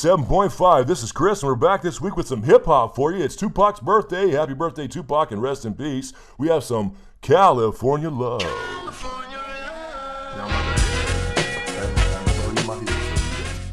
97.5. This is Chris, and we're back this week with some hip-hop for you. It's Tupac's birthday. Happy birthday, Tupac, and rest in peace. We have some California love.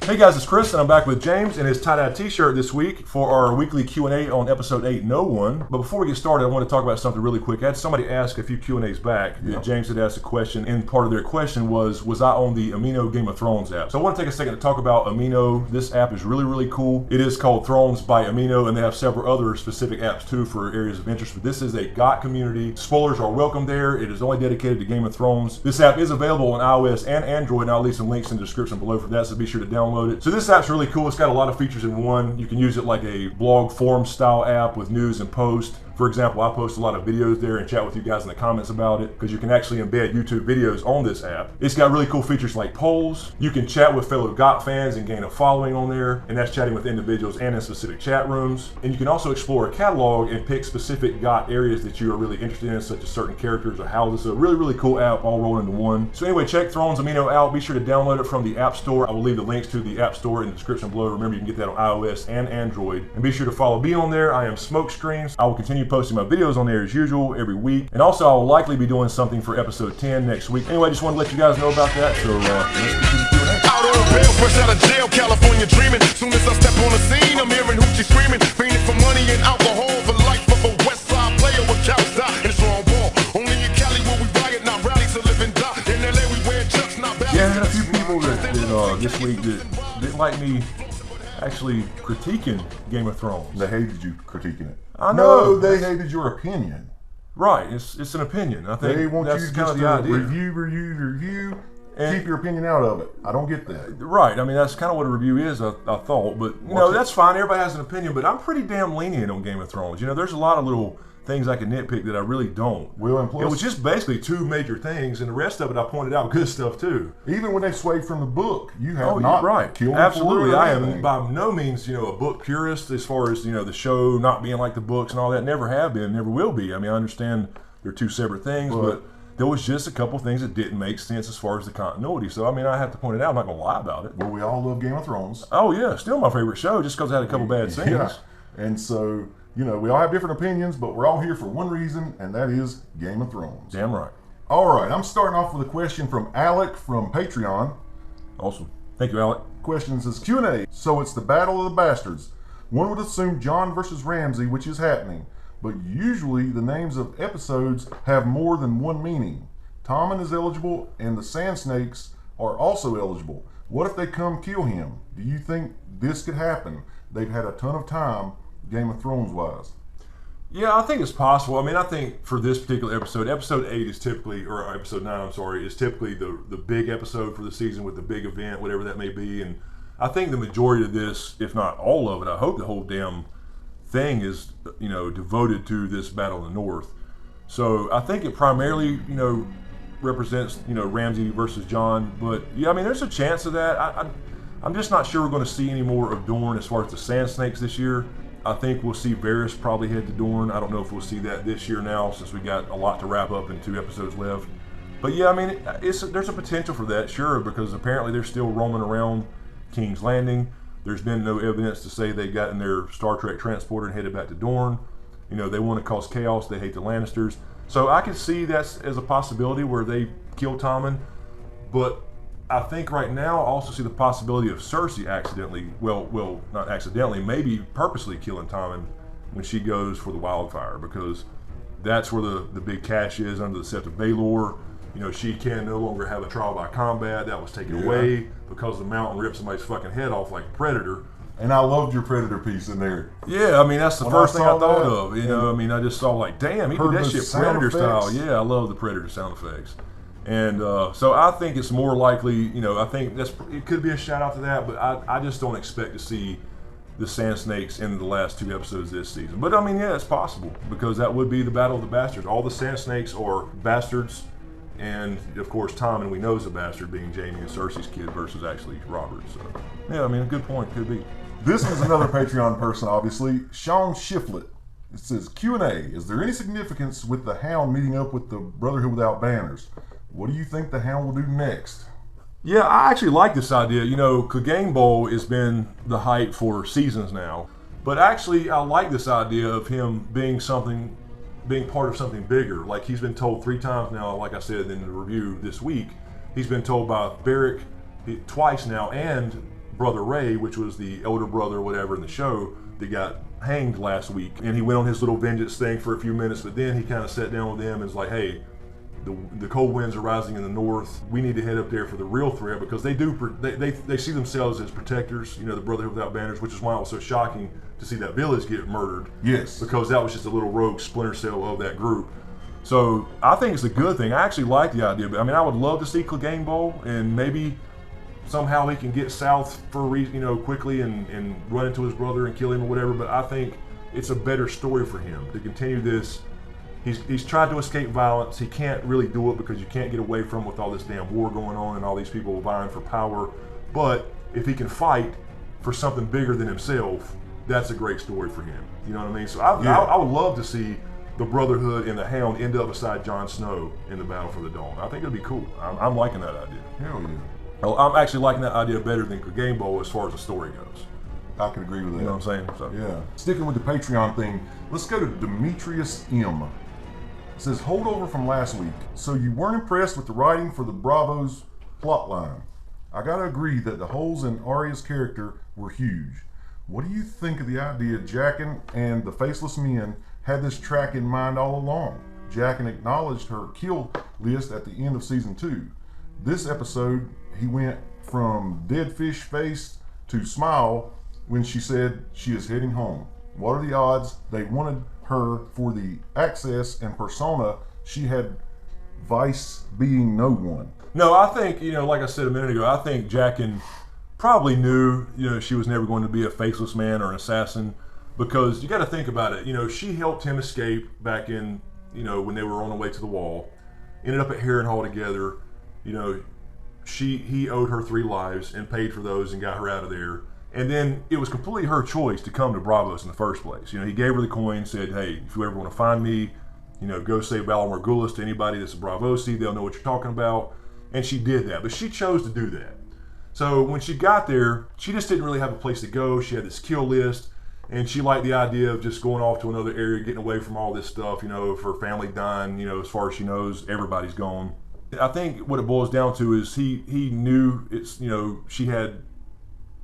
Hey guys, it's Chris, and I'm back with James in his tie-dye t-shirt this week for our weekly Q&A on episode 8, No One. But before we get started, I want to talk about something really quick. I had somebody ask a few Q&As back. Yeah. James had asked a question, and part of their question was I on the Amino Game of Thrones app? So I want to take a second to talk about Amino. This app is really, really cool. It is called Thrones by Amino, and they have several other specific apps too for areas of interest. But this is a GOT community. Spoilers are welcome there. It is only dedicated to Game of Thrones. This app is available on iOS and Android, and I'll leave some links in the description below for that, so be sure to download it. So this app's really cool. It's got a lot of features in one. You can use it like a blog forum style app with news and post. For example, I post a lot of videos there and chat with you guys in the comments about it because you can actually embed YouTube videos on this app. It's got really cool features like polls. You can chat with fellow GOT fans and gain a following on there, and that's chatting with individuals and in specific chat rooms. And you can also explore a catalog and pick specific GOT areas that you are really interested in, such as certain characters or houses. So a really, really cool app all rolled into one. So anyway, check Thrones Amino out. Be sure to download it from the App Store. I will leave the links to the App Store in the description below. Remember, you can get that on iOS and Android. And be sure to follow me on there. I am Smokescreens. I will continue posting my videos on there as usual every week, and also I will likely be doing something for episode 10 next week. Anyway, I just want to let you guys know about that, so let's get to the Q&A. Out on bail, fresh out of jail, California dreaming. Soon as I step on the scene, I'm hearing hoochie screaming, fiending for money and alcohol, the life of a West Side player with cows die and it's wrong ball. Only in Cali where we riot, not rally to live and die. In LA we wear chucks, not bad. Yeah, I had a few people that this week that didn't like me actually critiquing Game of Thrones. They hated you critiquing it. I know. No, they hated your opinion. Right, it's an opinion. I think they want that's you to kind just of the idea. review, and keep your opinion out of it. I don't get that. Right, I mean, that's kind of what a review is, I thought. But, that's fine. Everybody has an opinion, but I'm pretty damn lenient on Game of Thrones. There's a lot of little things I can nitpick that I really don't. Well, and plus, it was just basically two major things, and the rest of it I pointed out good stuff too. Even when they swayed from the book, you have killed absolutely. I am by no means a book purist as far as the show not being like the books and all that. Never have been, never will be. I mean, I understand they're two separate things, but there was just a couple things that didn't make sense as far as the continuity. So I mean, I have to point it out. I'm not gonna lie about it. Well, we all love Game of Thrones. Oh yeah, still my favorite show, just because it had a couple bad scenes. Yeah. And so, we all have different opinions, but we're all here for one reason, and that is Game of Thrones. Damn right. All right, I'm starting off with a question from Alec from Patreon. Awesome. Thank you, Alec. Question says, Q&A. So it's the Battle of the Bastards. One would assume Jon versus Ramsay, which is happening, but usually the names of episodes have more than one meaning. Tommen is eligible, and the Sand Snakes are also eligible. What if they come kill him? Do you think this could happen? They've had a ton of time, Game of Thrones wise. Yeah, I think it's possible. I mean, I think for this particular episode, episode 8 is typically, or episode 9, I'm sorry, is typically the big episode for the season with the big event, whatever that may be. And I think the majority of this, if not all of it, I hope the whole damn thing is, devoted to this battle in the North. So I think it primarily, represents, Ramsay versus Jon. But yeah, I mean, there's a chance of that. I'm just not sure we're going to see any more of Dorne as far as the Sand Snakes this year. I think we'll see Varys probably head to Dorne. I don't know if we'll see that this year now, since we got a lot to wrap up and 2 episodes left. But yeah, I mean, there's a potential for that, sure, because apparently they're still roaming around King's Landing. There's been no evidence to say they got in their Star Trek transporter and headed back to Dorne. They want to cause chaos. They hate the Lannisters. So I can see that as a possibility where they kill Tommen. But I think right now I also see the possibility of Cersei accidentally, well, not accidentally, maybe purposely killing Tommen when she goes for the wildfire, because that's where the big cash is under the Sept of Baelor. She can no longer have a trial by combat. That was taken away because the mountain ripped somebody's fucking head off like a Predator. And I loved your Predator piece in there. Yeah, I mean, that's the first thing I thought of. I mean, I just saw like, damn, he did that shit Predator style. Yeah, I love the Predator sound effects. And so I think it's more likely, I think it could be a shout out to that, but I just don't expect to see the Sand Snakes in the last 2 episodes this season. But I mean, yeah, it's possible, because that would be the Battle of the Bastards. All the Sand Snakes are bastards, and of course Tommen, we know, is a bastard, being Jaime and Cersei's kid versus actually Robert. So yeah, I mean, a good point, could be. This is another Patreon person, obviously, Sean Shiflett. It says, Q&A, is there any significance with the Hound meeting up with the Brotherhood Without Banners? What do you think the Hound will do next? Yeah, I actually like this idea. You know, Game Bowl has been the hype for seasons now. But actually, I like this idea of him being part of something bigger. Like he's been told 3 times now, like I said in the review this week, he's been told by Barrick twice now and Brother Ray, which was the elder brother or whatever in the show that got hanged last week. And he went on his little vengeance thing for a few minutes, but then he kind of sat down with them and was like, hey, the cold winds are rising in the north. We need to head up there for the real threat, because they see themselves as protectors, you know, the Brotherhood Without Banners, which is why it was so shocking to see that village get murdered. Yes. Because that was just a little rogue splinter cell of that group. So I think it's a good thing. I actually like the idea, but I mean, I would love to see Game Bowl, and maybe somehow he can get south for a reason, you know, quickly and run into his brother and kill him or whatever. But I think it's a better story for him to continue this. He's tried to escape violence. He can't really do it because you can't get away from it with all this damn war going on and all these people vying for power. But if he can fight for something bigger than himself, that's a great story for him. You know what I mean? So I would love to see the Brotherhood and the Hound end up beside Jon Snow in the Battle for the Dawn. I think it'd be cool. I'm liking that idea. Hell yeah. I'm actually liking that idea better than Game Bowl as far as the story goes. I can agree with that. You know what I'm saying? So. Yeah. Sticking with the Patreon thing, let's go to Demetrius M. It says, holdover from last week. So you weren't impressed with the writing for the Bravo's plotline. I gotta agree that the holes in Arya's character were huge. What do you think of the idea Jaqen and the Faceless Men had this track in mind all along? Jaqen acknowledged her kill list at the end of season 2. This episode, he went from dead fish face to smile when she said she is heading home. What are the odds they wanted her for the access and persona she had, vice being no one? No, I think, you know, like I said a minute ago, I think Jaqen probably knew, you know, she was never going to be a faceless man or an assassin, because you got to think about it. You know, she helped him escape back in, you know, when they were on the way to the wall, ended up at Harrenhal together. You know, he owed her 3 lives and paid for those and got her out of there. And then it was completely her choice to come to Bravos in the first place. You know, he gave her the coin, said, hey, if you ever want to find me, you know, go say Valar Morghulis to anybody that's a Bravosi, they'll know what you're talking about. And she did that, but she chose to do that. So when she got there, she just didn't really have a place to go. She had this kill list, and she liked the idea of just going off to another area, getting away from all this stuff, you know, if her family dying, you know, as far as she knows, everybody's gone. I think what it boils down to is he knew it's, you know, she had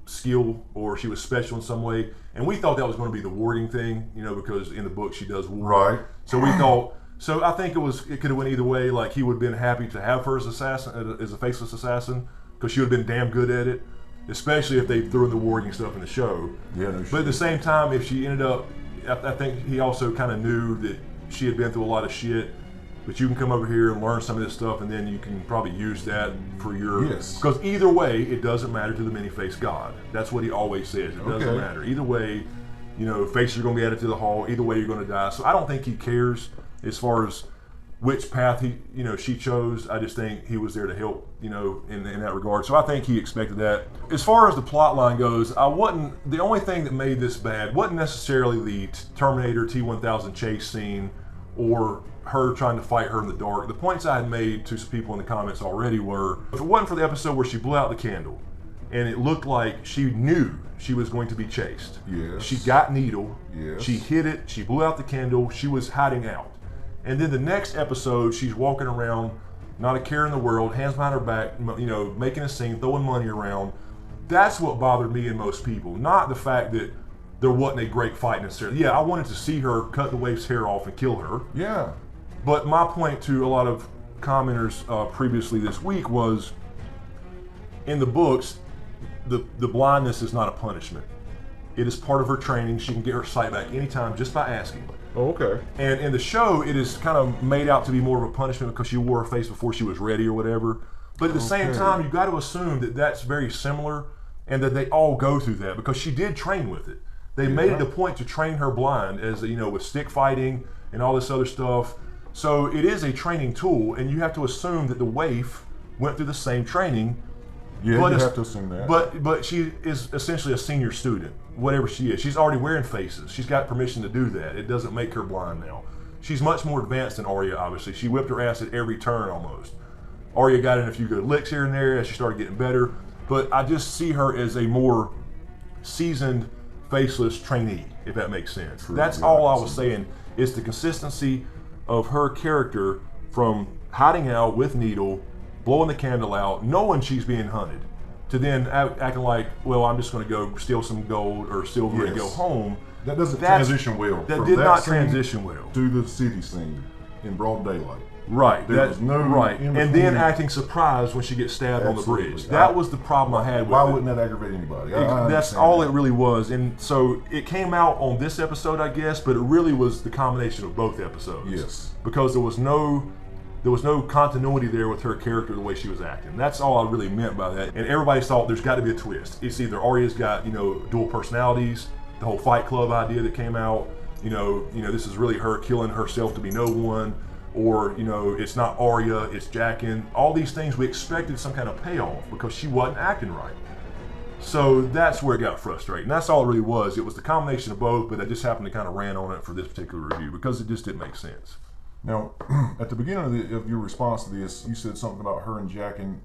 skill or she was special in some way, and we thought that was going to be the warding thing, you know, because in the book she does ward. Right. So we thought, so I think it could have went either way. Like, he would have been happy to have her as assassin, as a faceless assassin, because she would have been damn good at it, especially if they threw in the warding stuff in the show. Yeah, no shit. But at the same time, if she ended up, I think he also kind of knew that she had been through a lot of shit, but you can come over here and learn some of this stuff, and then you can probably use that for your... Yes. Because either way, it doesn't matter to the many-faced god. That's what he always says. It doesn't matter. Either way, you know, faces are going to be added to the hall. Either way, you're going to die. So I don't think he cares as far as which path she chose. I just think he was there to help, you know, in that regard. So I think he expected that. As far as the plot line goes, the only thing that made this bad wasn't necessarily the Terminator T-1000 chase scene or her trying to fight her in the dark. The points I had made to some people in the comments already were, if it wasn't for the episode where she blew out the candle and it looked like she knew she was going to be chased. Yes. She got Needle. Yes. She hid it. She blew out the candle. She was hiding out. And then the next episode, she's walking around, not a care in the world, hands behind her back, you know, making a scene, throwing money around. That's what bothered me and most people, not the fact that there wasn't a great fight necessarily. Yeah, I wanted to see her cut the waif's hair off and kill her. Yeah. But my point to a lot of commenters previously this week was, in the books, the blindness is not a punishment. It is part of her training. She can get her sight back anytime just by asking. Oh, okay. And in the show, it is kind of made out to be more of a punishment because she wore her face before she was ready or whatever. But at the same time, you've got to assume that that's very similar and that they all go through that because she did train with it. They made it a point to train her blind, as you know, with stick fighting and all this other stuff. So it is a training tool, and you have to assume that the waif went through the same training. Yeah, you have to assume that. But she is essentially a senior student, whatever she is. She's already wearing faces. She's got permission to do that. It doesn't make her blind now. She's much more advanced than Arya, obviously. She whipped her ass at every turn almost. Arya got in a few good licks here and there as she started getting better, but I just see her as a more seasoned, faceless trainee, if that makes sense. True, That's all I was saying. It's the consistency of her character from hiding out with Needle, blowing the candle out, knowing she's being hunted, to then acting like, well, I'm just going to go steal some gold or silver and go home. That doesn't transition well. That did not transition well to the city scene in broad daylight. Right. There was no and then acting surprised when she gets stabbed on the bridge. That was the problem I had with it. Why wouldn't that aggravate anybody? That's all it really was. And so it came out on this episode, I guess, but it really was the combination of both episodes. Yes. Because there was no continuity there with her character, the way she was acting. That's all I really meant by that. And everybody thought there's got to be a twist. It's either Arya's got, dual personalities, the whole Fight Club idea that came out, this is really her killing herself to be no one, or, it's not Arya, it's Jaqen. All these things we expected some kind of payoff because she wasn't acting right. So that's where it got frustrating. And that's all it really was. It was the combination of both, but I just happened to kind of ran on it for this particular review because it just didn't make sense. Now, at the beginning of your response to this, you said something about her and Jaqen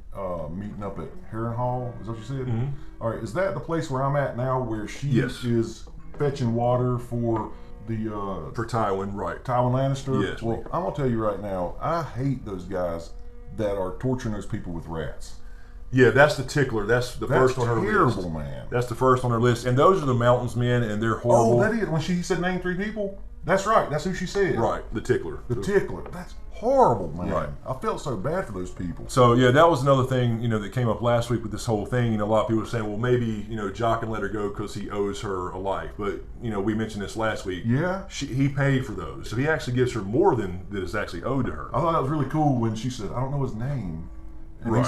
meeting up at Harrenhal. Is that what you said? Mm-hmm. All right. Is that the place where I'm at now, where she is fetching water for for Tywin, right? Tywin Lannister. Yes. Well, I'm gonna tell you right now, I hate those guys that are torturing those people with rats. Yeah, that's the tickler. That's the first on her list. That's terrible, man. That's the first on her list, and those are the Mountains Men, and they're horrible. Oh, that is when she said name 3 people. That's right. That's who she said. Right, the tickler. The tickler. That's horrible, man. Right. I felt so bad for those people. So yeah, that was another thing that came up last week with this whole thing. A lot of people were saying, well, maybe Jock can let her go because he owes her a life. But we mentioned this last week. Yeah. He paid for those, so he actually gives her more than is actually owed to her. I thought that was really cool when she said, "I don't know his name," and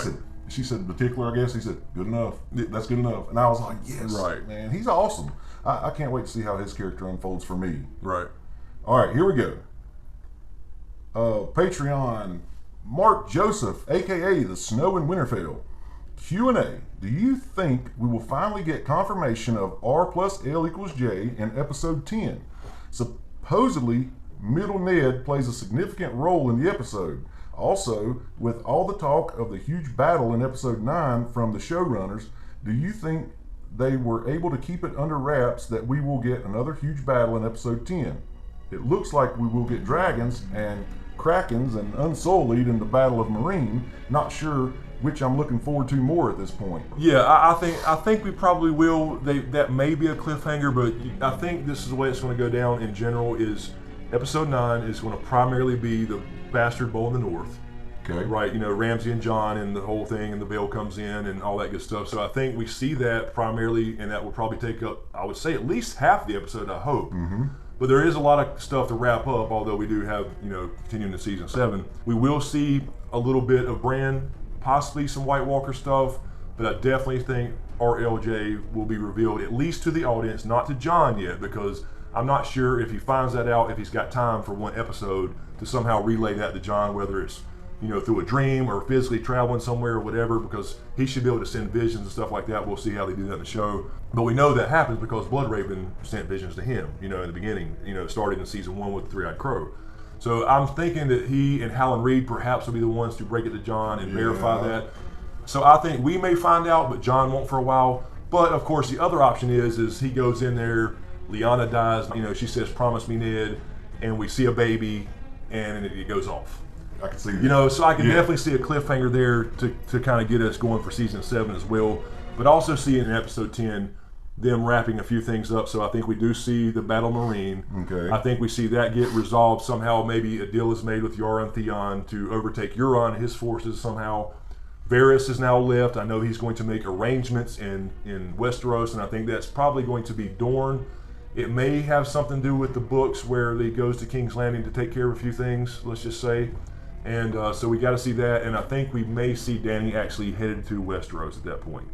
she said the tickler. I guess he said, "Good enough. That's good enough." And I was like, "Yes, right, man. He's awesome." I can't wait to see how his character unfolds for me. Right. All right, here we go. Patreon, Mark Joseph, aka the Snow in Winterfell. Q&A. Do you think we will finally get confirmation of R plus L equals J in episode 10? Supposedly, Middle Ned plays a significant role in the episode. Also, with all the talk of the huge battle in episode 9 from the showrunners, do you think they were able to keep it under wraps that we will get another huge battle in episode 10? It looks like we will get dragons and krakens and unsullied in the Battle of Meereen. Not sure which I'm looking forward to more at this point. Yeah, I think we probably will. That may be a cliffhanger, but I think this is the way it's going to go down in general. Is episode 9 is going to primarily be the Bastard Bowl in the North. Okay. Right, Ramsay and Jon and the whole thing, and the veil comes in and all that good stuff. So I think we see that primarily, and that will probably take up, I would say, at least half the episode, I hope. Mm-hmm. But there is a lot of stuff to wrap up, although we do have, continuing to season 7. We will see a little bit of Bran, possibly some White Walker stuff, but I definitely think RLJ will be revealed, at least to the audience, not to Jon yet, because I'm not sure if he finds that out, if he's got time for one episode to somehow relay that to Jon, whether it's through a dream or physically traveling somewhere or whatever, because he should be able to send visions and stuff like that. We'll see how they do that in the show. But we know that happens because Bloodraven sent visions to him, in the beginning. It started in season 1 with the Three-Eyed Crow. So I'm thinking that he and Howland Reed perhaps will be the ones to break it to Jon and verify that. So I think we may find out, but Jon won't for a while. But of course, the other option is he goes in there, Lyanna dies, she says, "Promise me, Ned," and we see a baby, and it goes off. I can see that. So I can definitely see a cliffhanger there to kind of get us going for season 7 as well. But also see in episode 10 them wrapping a few things up. So I think we do see the Battle of Meereen. Okay. I think we see that get resolved somehow. Maybe a deal is made with Yara and Theon to overtake Euron and his forces somehow. Varys is now left. I know he's going to make arrangements in Westeros, and I think that's probably going to be Dorne. It may have something to do with the books where he goes to King's Landing to take care of a few things, let's just say. And so we got to see that, and I think we may see Dany actually headed to Westeros at that point.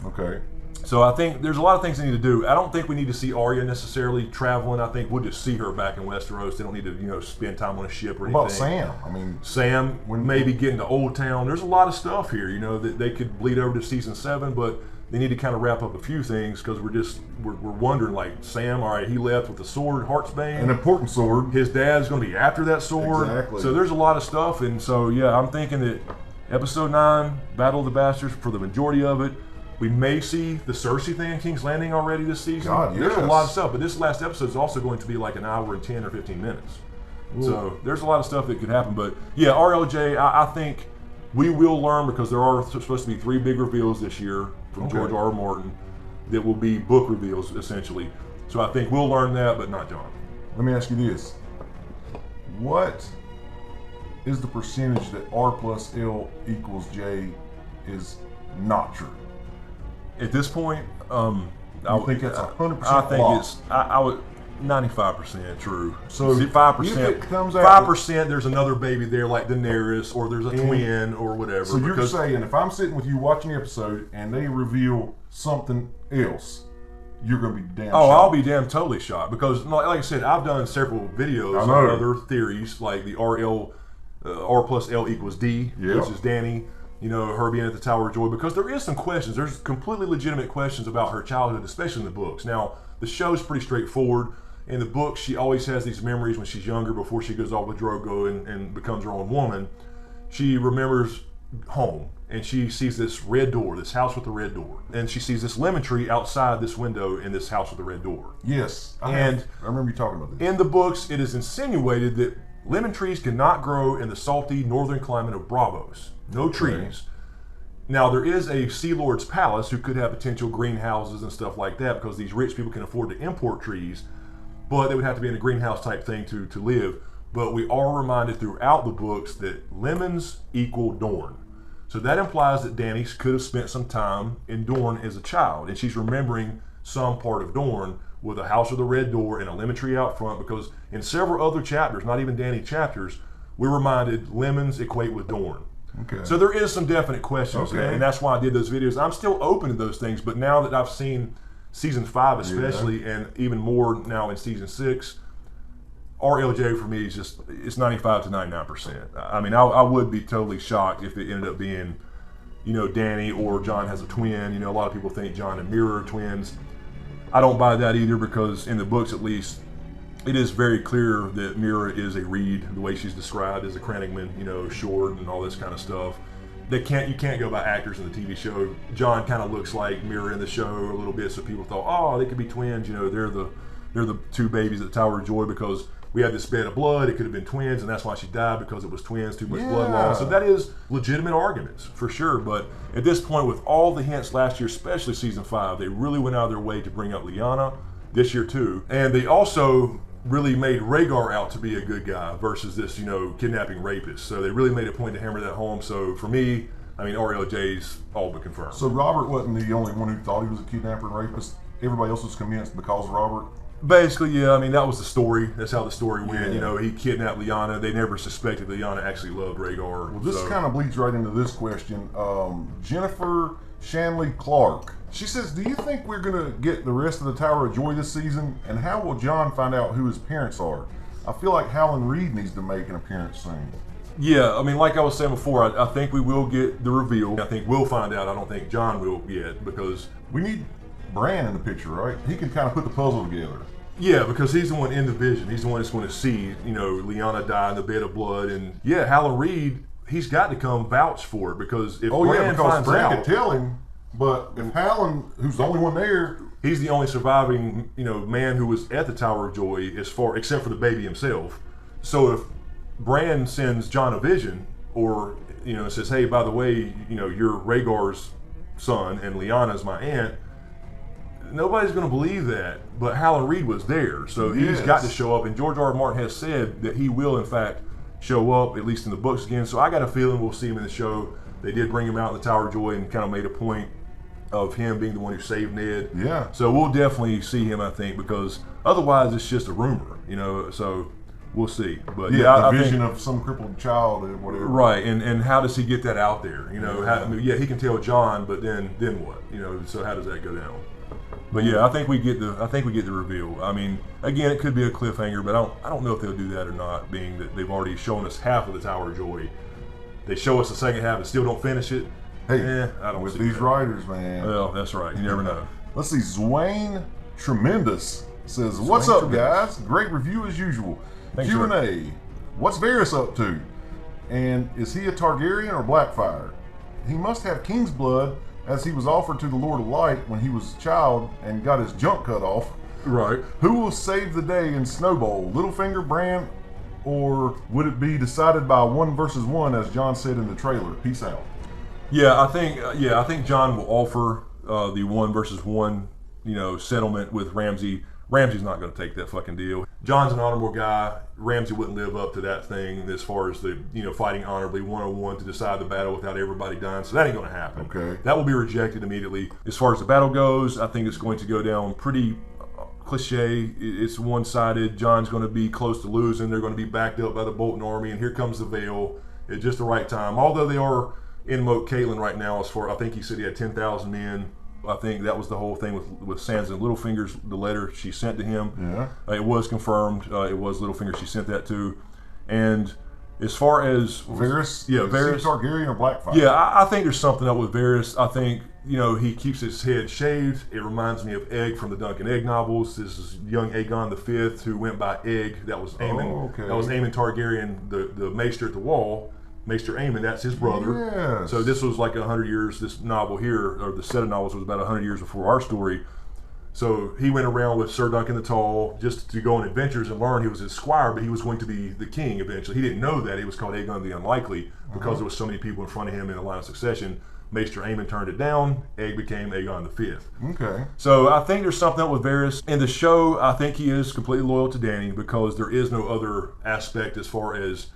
Okay. So I think there's a lot of things they need to do. I don't think we need to see Arya necessarily traveling. I think we'll just see her back in Westeros. They don't need to, spend time on a ship or anything. What about Sam? I mean, Sam maybe getting to Old Town. There's a lot of stuff here, that they could bleed over to season 7, but they need to kind of wrap up a few things because we're wondering, like, Sam, all right, he left with the sword, Heartsbane. an important sword. His dad's going to be after that sword. Exactly. So there's a lot of stuff, and so, yeah, I'm thinking that Episode 9, Battle of the Bastards, for the majority of it. We may see the Cersei thing in King's Landing already this season. God, There's a yes. lot of stuff, but this last episode is also going to be like an hour and 10 or 15 minutes. Ooh. So there's a lot of stuff that could happen. But yeah, RLJ, I think we will learn, because there are supposed to be 3 big reveals this year from George R. R. Martin that will be book reveals, essentially. So I think we'll learn that, but not John. Let me ask you this. What is the percentage that R plus L equals J is not true? At this point, I think that's 100% I think locked. it's, I would, 95% true. So 5%, if it comes out 5% there's another baby there like Daenerys, or there's a twin or whatever. So you're saying if I'm sitting with you watching the episode and they reveal something else, you're going to be damn shocked. I'll be damn totally shocked, because like I said, I've done several videos on other theories, like the R plus L equals D, which is Dany, you know, her being at the Tower of Joy, because there is some questions. There's completely legitimate questions about her childhood, especially in the books. Now, the show's pretty straightforward. In the books, she always has these memories when she's younger, before she goes off with Drogo and becomes her own woman. She remembers home, and she sees this red door, this house with the red door. And she sees this lemon tree outside this window in this house with the red door. Yes. I remember you talking about this. In the books, it is insinuated that lemon trees cannot grow in the salty northern climate of Bravos. No trees. Now, there is a Sea Lord's palace who could have potential greenhouses and stuff like that, because these rich people can afford to import trees, but they would have to be in a greenhouse type thing to live. But we are reminded throughout the books that lemons equal Dorne. So that implies that Dany could have spent some time in Dorne as a child, and she's remembering some part of Dorne with a house with a red door and a lemon tree out front, because in several other chapters, not even Dany chapters, we're reminded lemons equate with Dorne. Okay. So there is some definite questions, and that's why I did those videos. I'm still open to those things, but now that I've seen season 5 especially, and even more now in season 6, RLJ for me is just, it's 95 to 99%. I mean, I would be totally shocked if it ended up being, you know, Dany or John has a twin. You know, a lot of people think John and Mira are twins. I don't buy that either, because in the books at least, it is very clear that Mira is a Reed, the way she's described as a Cranningman, you know, short and all this kind of stuff. You can't go by actors in the TV show. John kind of looks like Mira in the show a little bit, so people thought, oh, they could be twins. You know, they're the 2 babies at the Tower of Joy, because we had this bed of blood. It could have been twins, and that's why she died, because it was twins, too much blood loss. So that is legitimate arguments for sure. But at this point, with all the hints last year, especially season 5, they really went out of their way to bring up Lyanna this year too, and they also really made Rhaegar out to be a good guy versus this, you know, kidnapping rapist. So they really made a point to hammer that home. So for me, I mean, RLJ's all but confirmed. So Robert wasn't the only one who thought he was a kidnapper and rapist. Everybody else was convinced because of Robert. Basically, yeah. I mean, that was the story. That's how the story went. You know, he kidnapped Lyanna. They never suspected Lyanna actually loved Rhaegar. Well, this kind of bleeds right into this question. Jennifer Shanley Clark. She says, do you think we're going to get the rest of the Tower of Joy this season? And how will John find out who his parents are? I feel like Howland Reed needs to make an appearance soon. Yeah, I mean, like I was saying before, I think we will get the reveal. I think we'll find out. I don't think John will yet, because we need Bran in the picture, right? He can kind of put the puzzle together. Yeah, because he's the one in the vision. He's the one that's going to see, you know, Lyanna die in the bed of blood. And yeah, Howland Reed, he's got to come vouch for it, because if Bran finds Bran out, could tell him. But if Howland, who's the only one there, he's the only surviving, you know, man who was at the Tower of Joy, except for the baby himself. So if Bran sends John a vision, or, you know, says, hey, by the way, you know, you're Rhaegar's son and Lyanna's my aunt, nobody's going to believe that. But Howland Reed was there, so he's got to show up. And George R. R. Martin has said that he will, in fact, show up, at least in the books again. So I got a feeling we'll see him in the show. They did bring him out in the Tower of Joy and kind of made a point of him being the one who saved Ned. Yeah. So we'll definitely see him, I think, because otherwise it's just a rumor, you know. So we'll see. But yeah, the vision of some crippled child or whatever. Right, and how does he get that out there? You know, I mean, he can tell John, but then what? You know, so how does that go down? But yeah, I think we get the reveal. I mean, again, it could be a cliffhanger, but I don't know if they'll do that or not, being that they've already shown us half of the Tower of Joy. They show us the second half and still don't finish it. Hey, I don't with see these that. writers, man. Well, that's right. You never know. Let's see. Zwain Tremendous says, "What's up, guys? Great review as usual. Thanks, Q&A. What's Varys up to? And is he a Targaryen or Blackfire? He must have king's blood, as he was offered to the Lord of Light when he was a child and got his junk cut off. Right. Who will save the day in Snowball, Littlefinger, Bran, or would it be decided by 1 versus 1, as John said in the trailer? Peace out. Yeah, I think John will offer the 1 versus 1, settlement with Ramsay. Ramsay's not going to take that fucking deal. John's an honorable guy. Ramsay wouldn't live up to that thing as far as the fighting honorably 1-on-1 to decide the battle without everybody dying. So that ain't going to happen. Okay. That will be rejected immediately. As far as the battle goes, I think it's going to go down pretty cliche. It's one-sided. John's going to be close to losing. They're going to be backed up by the Bolton army, and here comes the Vale at just the right time. Although they are in Moat Caitlin right now, I think he said he had 10,000 men. I think that was the whole thing with Sansa and Littlefinger's, the letter she sent to him. Yeah. It was confirmed. It was Littlefinger she sent that to. And as far as Varys, Varys, Targaryen or Blackfire? Yeah, I think there's something up with Varys. I think he keeps his head shaved. It reminds me of Egg from the Dunk and Egg novels. This is young Aegon V, who went by Egg. That was Aemon. Oh, okay. That was Aemon Targaryen, the Maester at the Wall. Maester Aemon, that's his brother. Yes. So this was like 100 years, this novel here, or the set of novels was about 100 years before our story. So he went around with Sir Duncan the Tall just to go on adventures and learn. He was his squire, but he was going to be the king eventually. He didn't know that. He was called Aegon the Unlikely because there was so many people in front of him in the line of succession. Maester Aemon turned it down. Egg became Aegon V. Okay. So I think there's something up with Varys. In the show, I think he is completely loyal to Dany because there is no other aspect as far as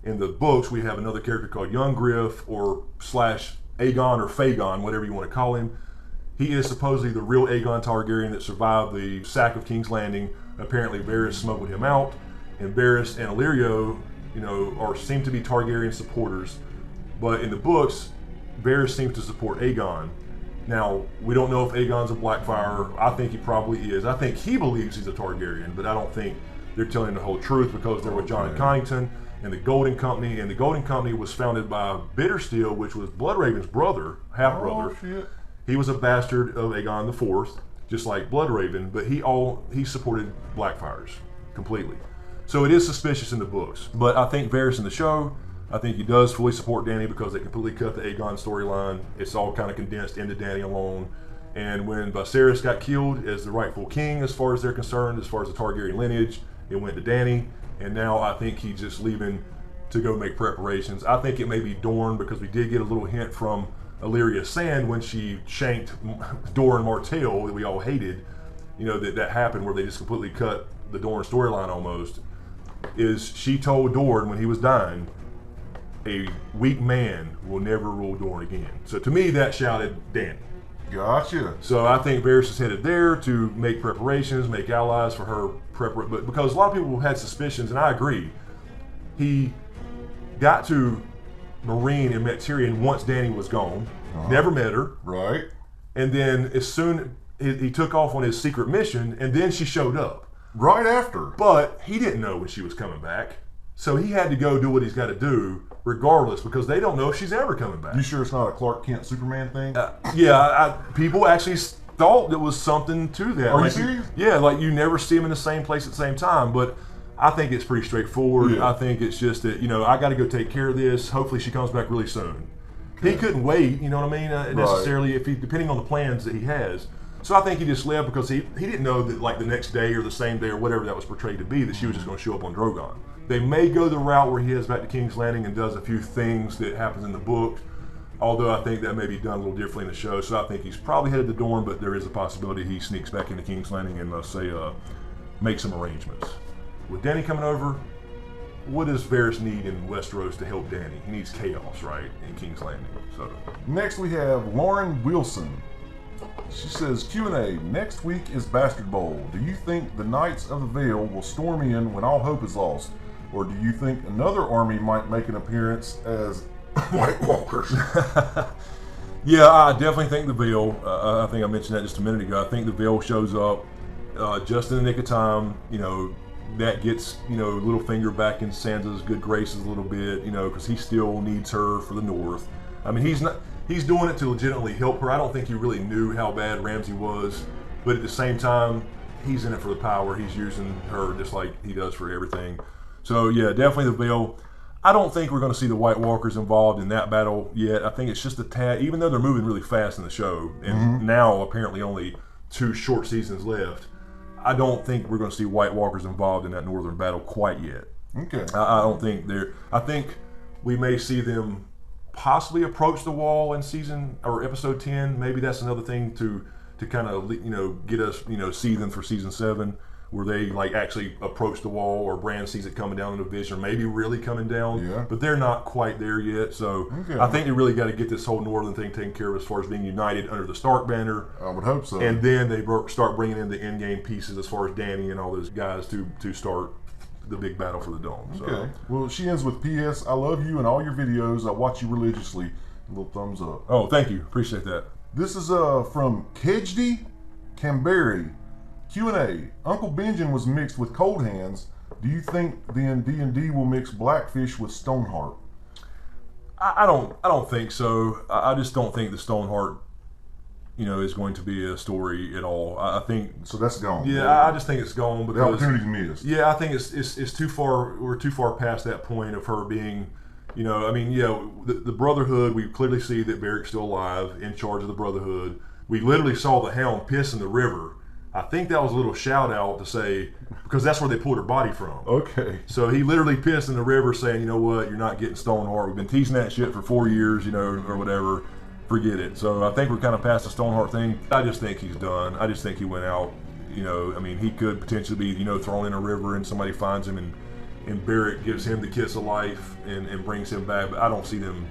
in the books. We have another character called Young Griff or / Aegon or Fagon, whatever you want to call him. He is supposedly the real Aegon Targaryen that survived the sack of King's Landing. Apparently Varys smuggled him out, and Varys and Illyrio, seem to be Targaryen supporters. But in the books, Varys seems to support Aegon. Now, we don't know if Aegon's a Blackfire. I think he probably is. I think he believes he's a Targaryen, but I don't think they're telling the whole truth because they're with John and Connington and the Golden Company. And the Golden Company was founded by Bittersteel, which was Bloodraven's brother, half-brother. Oh, shit. He was a bastard of Aegon IV, just like Bloodraven, but he supported Blackfires completely. So it is suspicious in the books. But I think Varys in the show, I think he does fully support Dany because they completely cut the Aegon storyline. It's all kind of condensed into Dany alone. And when Viserys got killed as the rightful king, as far as they're concerned, as far as the Targaryen lineage, it went to Dany. And now I think he's just leaving to go make preparations. I think it may be Dorne because we did get a little hint from Illyria Sand when she shanked Doran Martell that we all hated. That happened where they just completely cut the Dorne storyline almost. Is she told Dorne when he was dying, a weak man will never rule Dorne again. So to me that shouted Dany. Gotcha. So I think Varys is headed there to make preparations, make allies for her but because a lot of people had suspicions, and I agree, he got to Meereen and met Tyrion once Dany was gone, never met her. Right. And then as soon he took off on his secret mission, and then she showed up. Right after. But he didn't know when she was coming back. So he had to go do what he's got to do regardless because they don't know if she's ever coming back. You sure it's not a Clark Kent Superman thing? People actually thought there was something to that. Are you serious? Yeah, like you never see them in the same place at the same time. But I think it's pretty straightforward. Yeah. I think it's just that, I got to go take care of this. Hopefully she comes back really soon. He couldn't wait, you know what I mean, necessarily, if depending on the plans that he has. So I think he just left because he didn't know that like the next day or the same day or whatever that was portrayed to be, that she was just going to show up on Drogon. They may go the route where he heads back to King's Landing and does a few things that happens in the book, although I think that may be done a little differently in the show. So I think he's probably headed to Dorne, but there is a possibility he sneaks back into King's Landing and make some arrangements. With Dany coming over, what does Varys need in Westeros to help Dany? He needs chaos, right, in King's Landing. So next we have Lauren Wilson. She says, Q&A, next week is Bastard Bowl. Do you think the Knights of the Vale will storm in when all hope is lost? Or do you think another army might make an appearance as White Walkers? Yeah, I definitely think the Vale, I think I mentioned that just a minute ago, I think the Vale shows up just in the nick of time, that gets, Littlefinger back in Sansa's good graces a little bit, because he still needs her for the North. I mean, he's doing it to legitimately help her. I don't think he really knew how bad Ramsay was, but at the same time, he's in it for the power. He's using her just like he does for everything. So yeah, definitely the Vale. I don't think we're going to see the White Walkers involved in that battle yet. I think it's just a tad, even though they're moving really fast in the show, and now apparently only 2 short seasons left, I don't think we're going to see White Walkers involved in that northern battle quite yet. Okay. I don't think they're. I think we may see them possibly approach the wall in season or episode 10. Maybe that's another thing to kind of get us see them for season 7, where they like actually approach the wall, or Bran sees it coming down in a vision, or maybe really coming down. Yeah. But they're not quite there yet. So I think they really got to get this whole northern thing taken care of as far as being united under the Stark banner. I would hope so. And then they start bringing in the in-game pieces as far as Dany and all those guys to start the big battle for the Dome. So. Okay. Well, she ends with P.S. I love you and all your videos. I watch you religiously. A little thumbs up. Oh, thank you. Appreciate that. This is from Kejdi Camberry. Q&A. Uncle Benjen was mixed with Cold Hands. Do you think then D&D will mix Blackfish with Stoneheart? I don't think so. I just don't think the Stoneheart, is going to be a story at all. I think so. That's gone. Yeah, I just think it's gone because the opportunity's missed. Yeah, I think it's too far. We're too far past that point of her being, the Brotherhood. We clearly see that Beric's still alive, in charge of the Brotherhood. We literally saw the Hound piss in the river. I think that was a little shout out to say, because that's where they pulled her body from. Okay. So he literally pissed in the river saying, you know what, you're not getting Stoneheart. We've been teasing that shit for 4 years, or whatever. Forget it. So I think we're kind of past the Stoneheart thing. I just think he's done. I just think he went out, he could potentially be, thrown in a river and somebody finds him and Beric gives him the kiss of life and brings him back. But I don't see them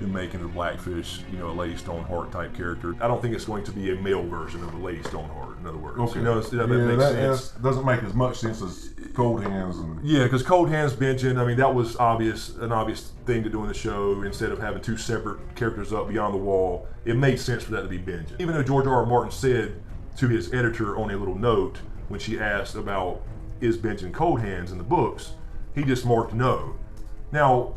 making the Blackfish, a Lady Stoneheart type character. I don't think it's going to be a male version of a Lady Stoneheart, in other words. Okay. That makes sense. Doesn't make as much sense as Cold Hands. Yeah, because Cold Hands Benjen, that was an obvious thing to do in the show. Instead of having 2 separate characters up beyond the wall, it made sense for that to be Benjen. Even though George R.R. Martin said to his editor on a little note when she asked about is Benjen Cold Hands in the books, he just marked no. Now,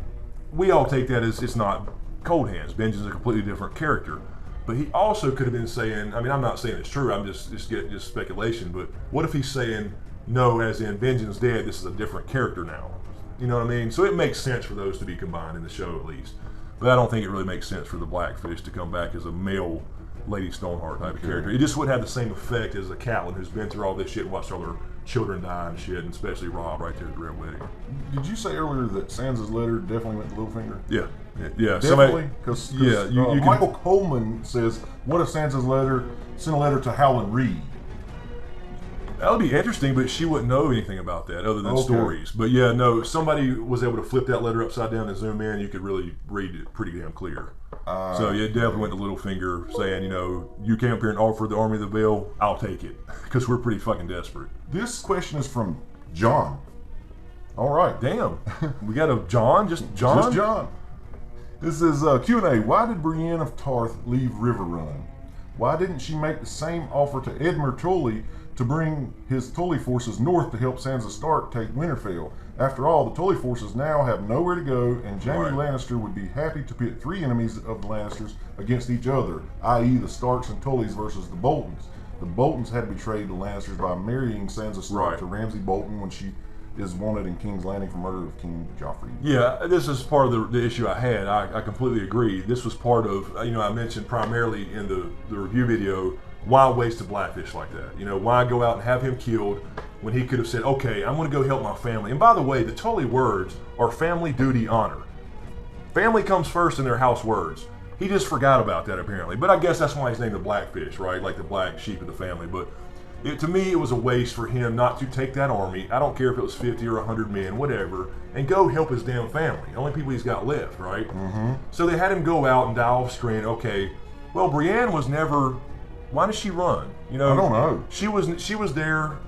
we all take that as it's not Cold Hands. Benjen's a completely different character. But he also could have been saying, I'm not saying it's true, I'm just speculation, but what if he's saying, no, as in Benjen's dead, this is a different character now? You know what I mean? So it makes sense for those to be combined in the show at least. But I don't think it really makes sense for the Blackfish to come back as a male Lady Stoneheart type of character. It just wouldn't have the same effect as a Catelyn who's been through all this shit and watched all her children die and shit, and especially Robb right there at the Red Wedding. Did you say earlier that Sansa's letter definitely went to Littlefinger? Yeah. Definitely? Because you Michael Coleman says, what if Sansa's letter sent a letter to Howland Reed? That would be interesting, but she wouldn't know anything about that other than stories. But yeah, no, somebody was able to flip that letter upside down and zoom in. You could really read it pretty damn clear. So yeah, it definitely went to Littlefinger saying, you came up here and offered the Army of the Veil, I'll take it, because we're pretty fucking desperate. This question is from John. All right. Damn. We got a John? Just John? Just John. This is Q&A. Why did Brienne of Tarth leave Riverrun? Why didn't she make the same offer to Edmure Tully to bring his Tully forces north to help Sansa Stark take Winterfell? After all, the Tully forces now have nowhere to go, and Jaime Lannister would be happy to pit 3 enemies of the Lannisters against each other, i.e. the Starks and Tullys versus the Boltons. The Boltons had betrayed the Lannisters by marrying Sansa Stark to Ramsay Bolton when she is wanted in King's Landing for murder of King Joffrey. Yeah, this is part of the issue I had. I completely agree. This was part of, I mentioned primarily in the review video, why waste a Blackfish like that? Why go out and have him killed when he could have said, okay, I'm going to go help my family. And by the way, the Tully words are family, duty, honor. Family comes first in their house words. He just forgot about that apparently. But I guess that's why he's named the Blackfish, right? Like the black sheep of the family. But to me, it was a waste for him not to take that army. I don't care if it was 50 or 100 men, whatever, and go help his damn family. The only people he's got left, right? Mm-hmm. So they had him go out and die off screen. Okay, well, Brienne was never. Why did she run? I don't know. She was there,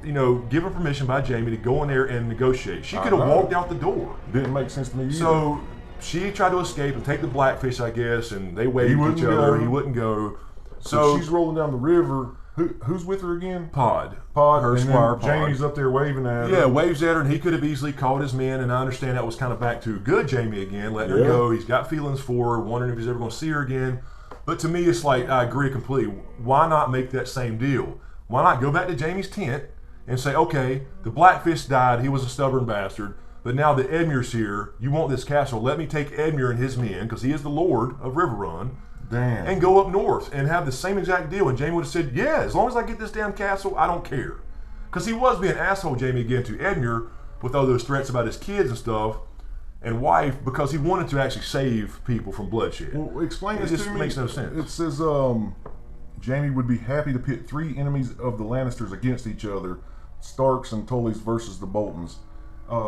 given permission by Jaime to go in there and negotiate. She could have walked out the door. Didn't make sense to me either. So she tried to escape and take the Blackfish, I guess, and they waved at each other. He wouldn't go. So she's rolling down the river. Who's with her again? Pod. Her and squire Pod. Jaime's up there waving at her. Yeah, waves at her, and he could have easily called his men, and I understand that was kind of back to good Jaime again, letting her go. He's got feelings for her, wondering if he's ever going to see her again. But to me, it's like, I agree completely. Why not make that same deal? Why not go back to Jaime's tent and say, okay, the Blackfish died, he was a stubborn bastard, But now that Edmure's here, you want this castle. Let me take Edmure and his men, because he is the lord of Riverrun, and go up north and have the same exact deal. And Jaime would have said, yeah, as long as I get this damn castle, I don't care. Because he was being an asshole, Jaime, again, to Edmure with all those threats about his kids and stuff and wife, because he wanted to actually save people from bloodshed. Well, explain this to me. It just makes no sense. It says Jaime would be happy to pit 3 enemies of the Lannisters against each other, Starks and Tullys versus the Boltons.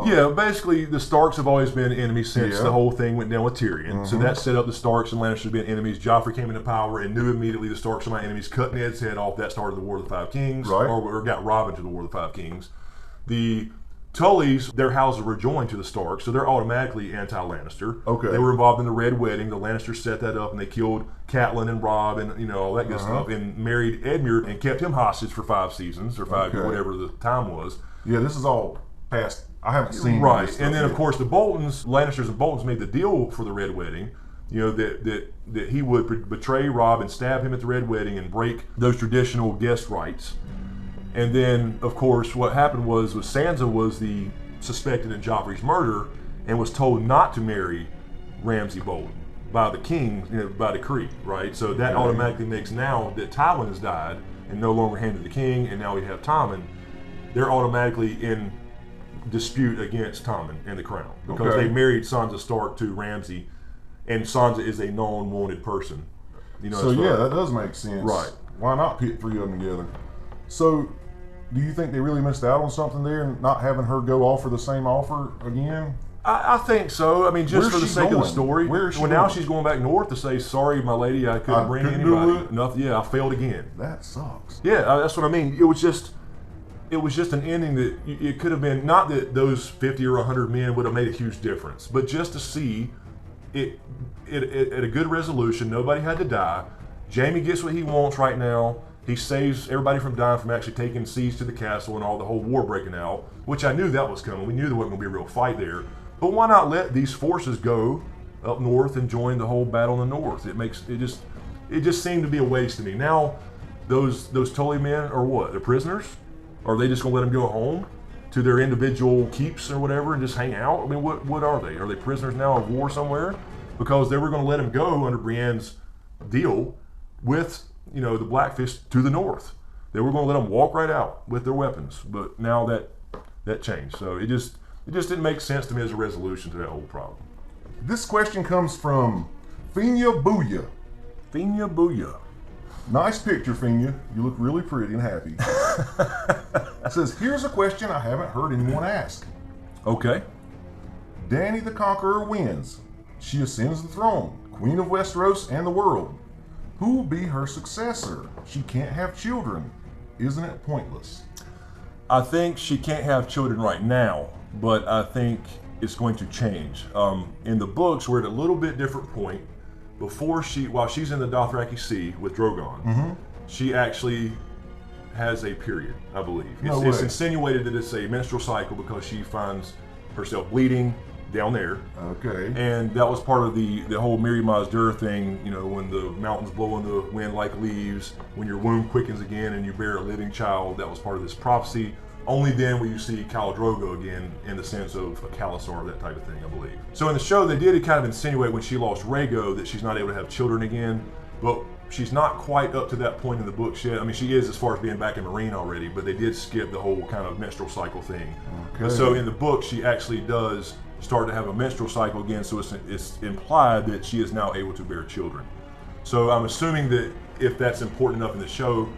Yeah, basically the Starks have always been enemies since the whole thing went down with Tyrion. So that set up the Starks and Lannisters being enemies. Joffrey came into power and knew immediately the Starks were my enemies, cut Ned's head off. That started the War of the Five Kings, or got Robin to the War of the Five Kings. The Tullys, their houses were joined to the Starks, so they're automatically anti-Lannister. Okay. They were involved in the Red Wedding. The Lannisters set that up, and they killed Catelyn and Robb and all that good stuff, and married Edmure and kept him hostage for 5 seasons or 5 whatever the time was. Yeah, this is all past. I haven't seen this stuff. And then of course the Boltons, Lannisters and Boltons made the deal for the Red Wedding. That he would betray Robb and stab him at the Red Wedding and break those traditional guest rights. And then, of course, what happened was Sansa was the suspected in Joffrey's murder and was told not to marry Ramsay Bolton by the king, by decree, right? So that automatically makes now that Tywin has died and no longer hand to the king, and now we have Tommen, they're automatically in dispute against Tommen and the crown because they married Sansa Stark to Ramsay, and Sansa is a known wanted person. So yeah, that does make sense. Right. Why not pit 3 of them together? So, do you think they really missed out on something there, and not having her go offer the same offer again? I think so. I mean, just for the sake of the story. Where is she now she's going back north to say, sorry, my lady, I couldn't bring anybody. Nothing. Yeah, I failed again. That sucks. Yeah, that's what I mean. It was just an ending that it could have been, not that those 50 or 100 men would have made a huge difference, but just to see it at a good resolution. Nobody had to die. Jaime gets what he wants right now. He saves everybody from dying, from actually taking siege to the castle and all the whole war breaking out, which I knew that was coming. We knew there wasn't going to be a real fight there. But why not let these forces go up north and join the whole battle in the north? It just seemed to be a waste to me. Now, those Tully men are what? They're prisoners? Or are they just going to let them go home to their individual keeps or whatever and just hang out? I mean, what are they? Are they prisoners now of war somewhere? Because they were going to let them go under Brienne's deal with the Blackfish to the north. They were going to let them walk right out with their weapons, but now that changed. So it just didn't make sense to me as a resolution to that whole problem. This question comes from Fina Booyah. Fina Booyah. Nice picture, Fina. You look really pretty and happy. It says, here's a question I haven't heard anyone ask. Okay. Dany the Conqueror wins. She ascends the throne, Queen of Westeros and the world. Who will be her successor? She can't have children. Isn't it pointless? I think she can't have children right now, but I think it's going to change. In the books, we're at a little bit different point. While she's in the Dothraki Sea with Drogon, she actually has a period, I believe. It's insinuated that it's a menstrual cycle because she finds herself bleeding down there. Okay. And that was part of the whole Miri Mazdur thing, when the mountains blow in the wind like leaves, when your womb quickens again and you bear a living child. That was part of this prophecy. Only then will you see Khal Drogo again in the sense of a Khalasar, that type of thing, I believe. So in the show, they did kind of insinuate when she lost Rhaego that she's not able to have children again, but she's not quite up to that point in the books yet. I mean, she is as far as being back in Meereen already, but they did skip the whole kind of menstrual cycle thing. Okay. So in the book, she actually does start to have a menstrual cycle again, so it's implied that she is now able to bear children. So I'm assuming that if that's important enough in the show,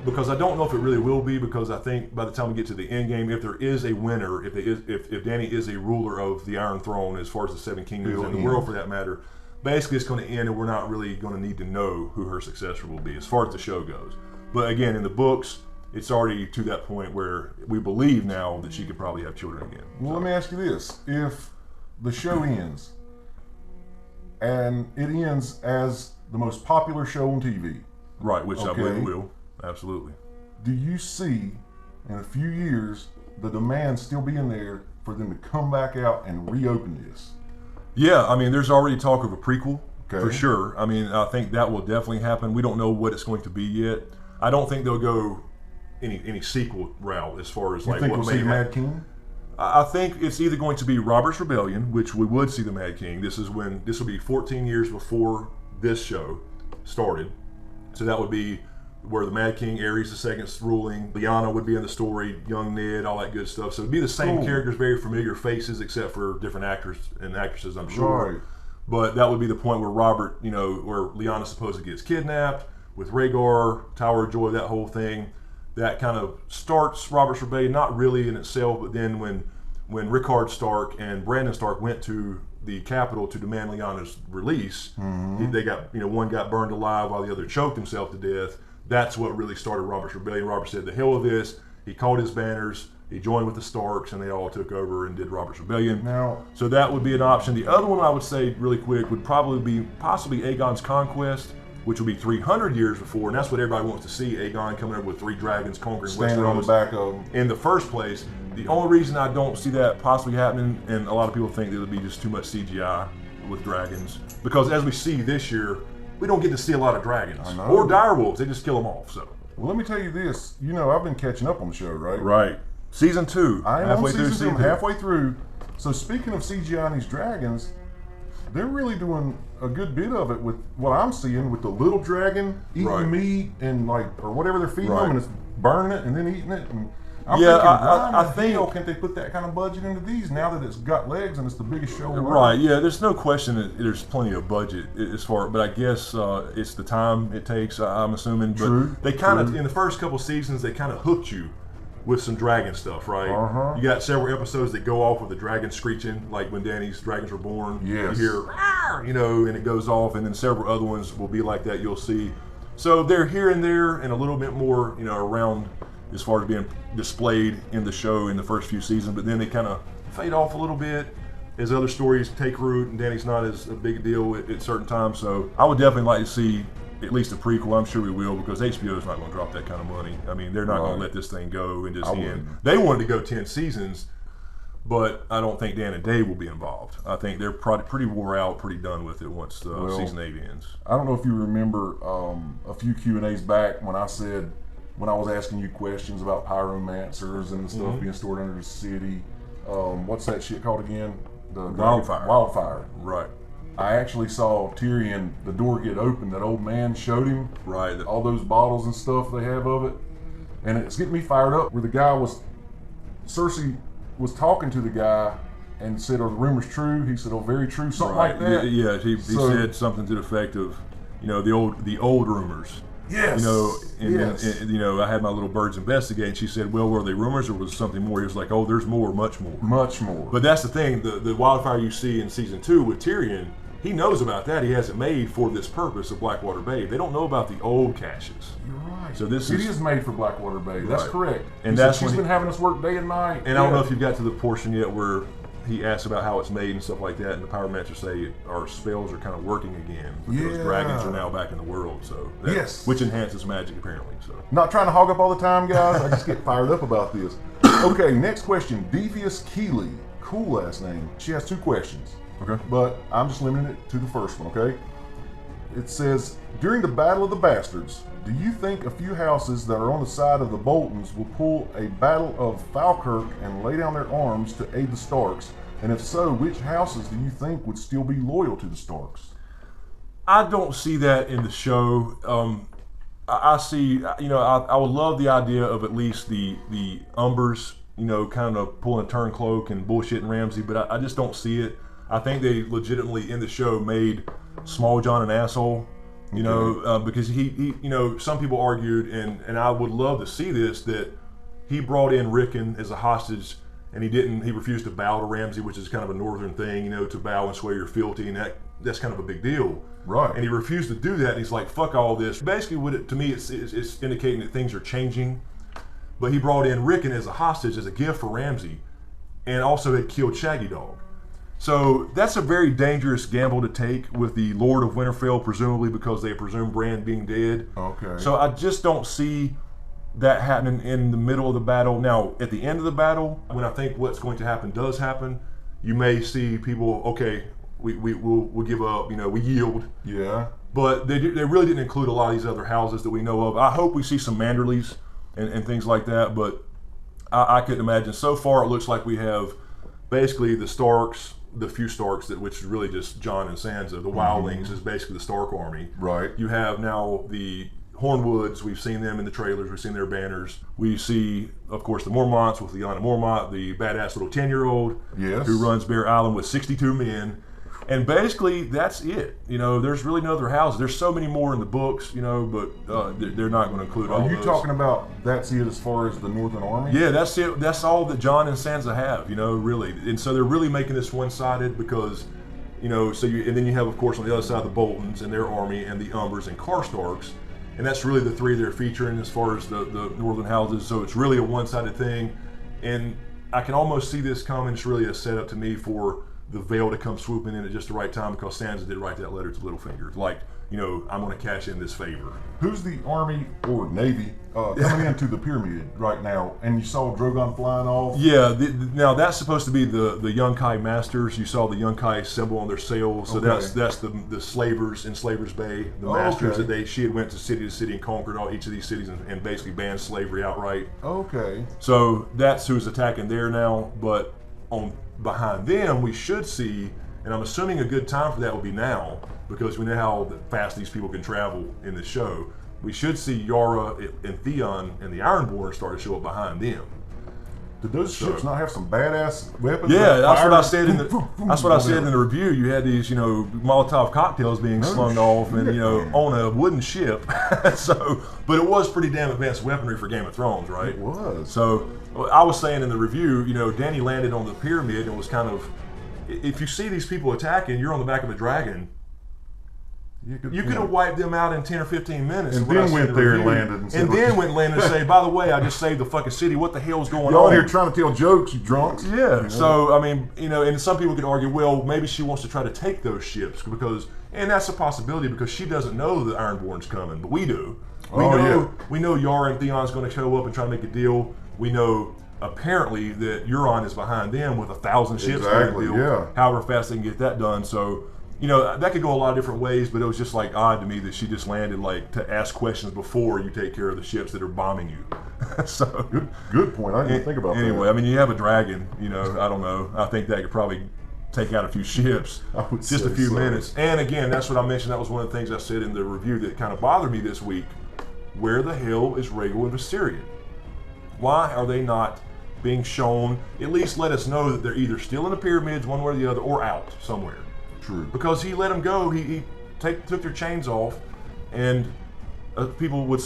because I don't know if it really will be, because I think by the time we get to the end game, if there is a winner, if Dany is a ruler of the Iron Throne as far as the Seven Kingdoms and the world for that matter, basically it's going to end and we're not really going to need to know who her successor will be as far as the show goes. But again, in the books, it's already to that point where we believe now that she could probably have children again. Well, let me ask you this. If the show ends, and it ends as the most popular show on TV. Right, which I believe it will. Absolutely. Do you see, in a few years, the demand still being there for them to come back out and reopen this? Yeah, I mean, there's already talk of a prequel, for sure. I mean, I think that will definitely happen. We don't know what it's going to be yet. I don't think they'll go any sequel route as far as you think we'll see Mad King? I think it's either going to be Robert's Rebellion, which we would see the Mad King. This will be 14 years before this show started. So that would be where the Mad King, Ares II's ruling. Lyanna would be in the story, young Ned, all that good stuff. So it'd be the same characters, very familiar faces, except for different actors and actresses, I'm sure. Right. But that would be the point where Robert, where Lyanna supposedly gets kidnapped with Rhaegar, Tower of Joy, that whole thing. That kind of starts Robert's Rebellion, not really in itself, but then when Rickard Stark and Brandon Stark went to the capital to demand Lyanna's release, they got, one got burned alive while the other choked himself to death. That's what really started Robert's Rebellion. Robert said, the hell with this. He called his banners, he joined with the Starks, and they all took over and did Robert's Rebellion. Now, so that would be an option. The other one I would say really quick would probably be possibly Aegon's Conquest, which will be 300 years before, and that's what everybody wants to see, Aegon coming over with 3 dragons conquering standing Westeros on the back of them. In the first place. The only reason I don't see that possibly happening, and a lot of people think that it would be just too much CGI with dragons, because as we see this year, we don't get to see a lot of dragons or direwolves. They just kill them off. So, well, let me tell you this. I've been catching up on the show, right? Right. Season 2. I am on season 2. Halfway through. So speaking of CGI and these dragons, they're really doing a good bit of it with what I'm seeing with the little dragon eating meat and or whatever they're feeding them, and it's burning it and then eating it. And I'm thinking, I think can't they put that kind of budget into these now that it's got legs and it's the biggest show around? Right. Yeah. There's no question that there's plenty of budget as far, but I guess it's the time it takes. I'm assuming. But True. They kind of in the first couple seasons they kind of hooked you with some dragon stuff, right? You got several episodes that go off with the dragon screeching, like when Dany's dragons were born. Yes. You hear, and it goes off, and then several other ones will be like that. You'll see. So they're here and there, and a little bit more, around as far as being displayed in the show in the first few seasons, but then they kind of fade off a little bit as other stories take root, and Dany's not as a big deal at certain times. So I would definitely like to see at least a prequel. I'm sure we will, because HBO's not going to drop that kind of money. I mean, they're not going to let this thing go and just end. They wanted to go 10 seasons, but I don't think Dan and Dave will be involved. I think they're probably pretty wore out, pretty done with it once season 8 ends. I don't know if you remember a few Q&As back when I was asking you questions about pyromancers and the stuff being stored under the city. What's that shit called again? The Wildfire. Wildfire. Right. I actually saw Tyrion, the door get open. That old man showed him all those bottles and stuff they have of it. And it's getting me fired up where the guy Cersei was talking to the guy and said, are the rumors true? He said, oh, very true, something like that. Yeah, he said something to the effect of, the old rumors. Yes. And I had my little birds investigate, and she said, well, were they rumors or was something more? He was like, oh, there's more, much more. Much more. But that's the thing, the wildfire you see in season 2 with Tyrion, he knows about that. He has it made for this purpose of Blackwater Bay. They don't know about the old caches. You're right. So it is made for Blackwater Bay. That's correct. And she's been having us work day and night. And I don't know if you've got to the portion yet where he asks about how it's made and stuff like that, and the pyromancers say our spells are kind of working again because dragons are now back in the world. So which enhances magic apparently. So not trying to hog up all the time, guys. I just get fired up about this. Okay, next question. Devious Keeley, cool last name. She has 2 questions. Okay, but I'm just limiting it to the first one. Okay, it says, during the Battle of the Bastards, do you think a few houses that are on the side of the Boltons will pull a Battle of Falkirk and lay down their arms to aid the Starks? And if so, which houses do you think would still be loyal to the Starks? I don't see that in the show. I see, I would love the idea of at least the Umbers, kind of pulling a turncloak and bullshitting Ramsay, but I just don't see it. I think they legitimately in the show made Small John an asshole. Because he some people argued, and I would love to see this, that he brought in Rickon as a hostage, and he refused to bow to Ramsay, which is kind of a northern thing, to bow and swear you're fealty, and that's kind of a big deal. Right. And he refused to do that, and he's like, fuck all this. Basically, to me, it's indicating that things are changing, but he brought in Rickon as a hostage, as a gift for Ramsay, and also had killed Shaggy Dog. So that's a very dangerous gamble to take with the Lord of Winterfell, presumably because they presume Bran being dead. Okay. So I just don't see that happening in the middle of the battle. Now, at the end of the battle, when I think what's going to happen does happen, you may see people, okay, we'll give up, we yield. Yeah. But they really didn't include a lot of these other houses that we know of. I hope we see some Manderleys and things like that, but I couldn't imagine. So far, it looks like we have basically the Starks, the few Starks, which is really just Jon and Sansa. The Wildlings is basically the Stark army. Right. You have now the Hornwoods. We've seen them in the trailers. We've seen their banners. We see, of course, the Mormonts with Lyanna Mormont, the badass little 10-year-old who runs Bear Island with 62 men. And basically, that's it. You know, there's really no other houses. There's so many more in the books, you know, but they're not going to include all those. Are you those. talking about that's it as far as the Northern Army? Yeah, that's it. That's all that Jon and Sansa have, you know, really. And so they're really making this one-sided because, you know, and then you have, of course, on the other side, the Boltons and their army and the Umbers and Karstarks. And that's really the three they're featuring as far as the Northern houses. So it's really a one-sided thing. And I can almost see this coming. It's really a setup to me for the Veil to come swooping in at just the right time, because Sansa did write that letter to Littlefinger. Like, you know, I'm going to cash in this favor. Who's the army or navy coming into the pyramid right now? And you saw Drogon flying off? Yeah, now that's supposed to be the Yunkai Masters. You saw the Yunkai symbol on their sails. So that's the slavers in Slaver's Bay, the masters that she had went to city and conquered each of these cities and basically banned slavery outright. Okay. So that's who's attacking there now. But behind them, we should see, and I'm assuming a good time for that will be now, because we know how fast these people can travel in the show. We should see Yara and Theon and the Ironborn start to show up behind them. Did those ships not have some badass weapons? Yeah, that's what I said in the review. You had these, you know, Molotov cocktails being slung off, and you know, on a wooden ship. But it was pretty damn advanced weaponry for Game of Thrones, right? It was. So I was saying in the review, you know, Dany landed on the pyramid and was kind of, if you see these people attacking, you're on the back of a dragon. You could have wiped them out in 10 or 15 minutes. And then went there and landed. And then went and landed and say, by the way, I just saved the fucking city. What the hell's going on? Y'all here trying to tell jokes, you drunks. Yeah. So, I mean, you know, and some people could argue, well, maybe she wants to try to take those ships because, and that's a possibility because she doesn't know the Ironborn's coming, but we do. We know Yara and Theon's going to show up and try to make a deal. We know apparently that Euron is behind them with 1,000 ships. Exactly, yeah. However fast they can get that done. So, you know, that could go a lot of different ways, but it was just like odd to me that she just landed like to ask questions before you take care of the ships that are bombing you. So good point. I didn't think about that. Anyway, I mean, you have a dragon, you know, I don't know. I think that could probably take out a few ships. Just a few minutes. And again, that's what I mentioned. That was one of the things I said in the review that kind of bothered me this week. Where the hell is Rhaegal and Viserion? Why are they not being shown? At least let us know that they're either still in the pyramids, one way or the other, or out somewhere. True. Because he let them go. He took their chains off, and people have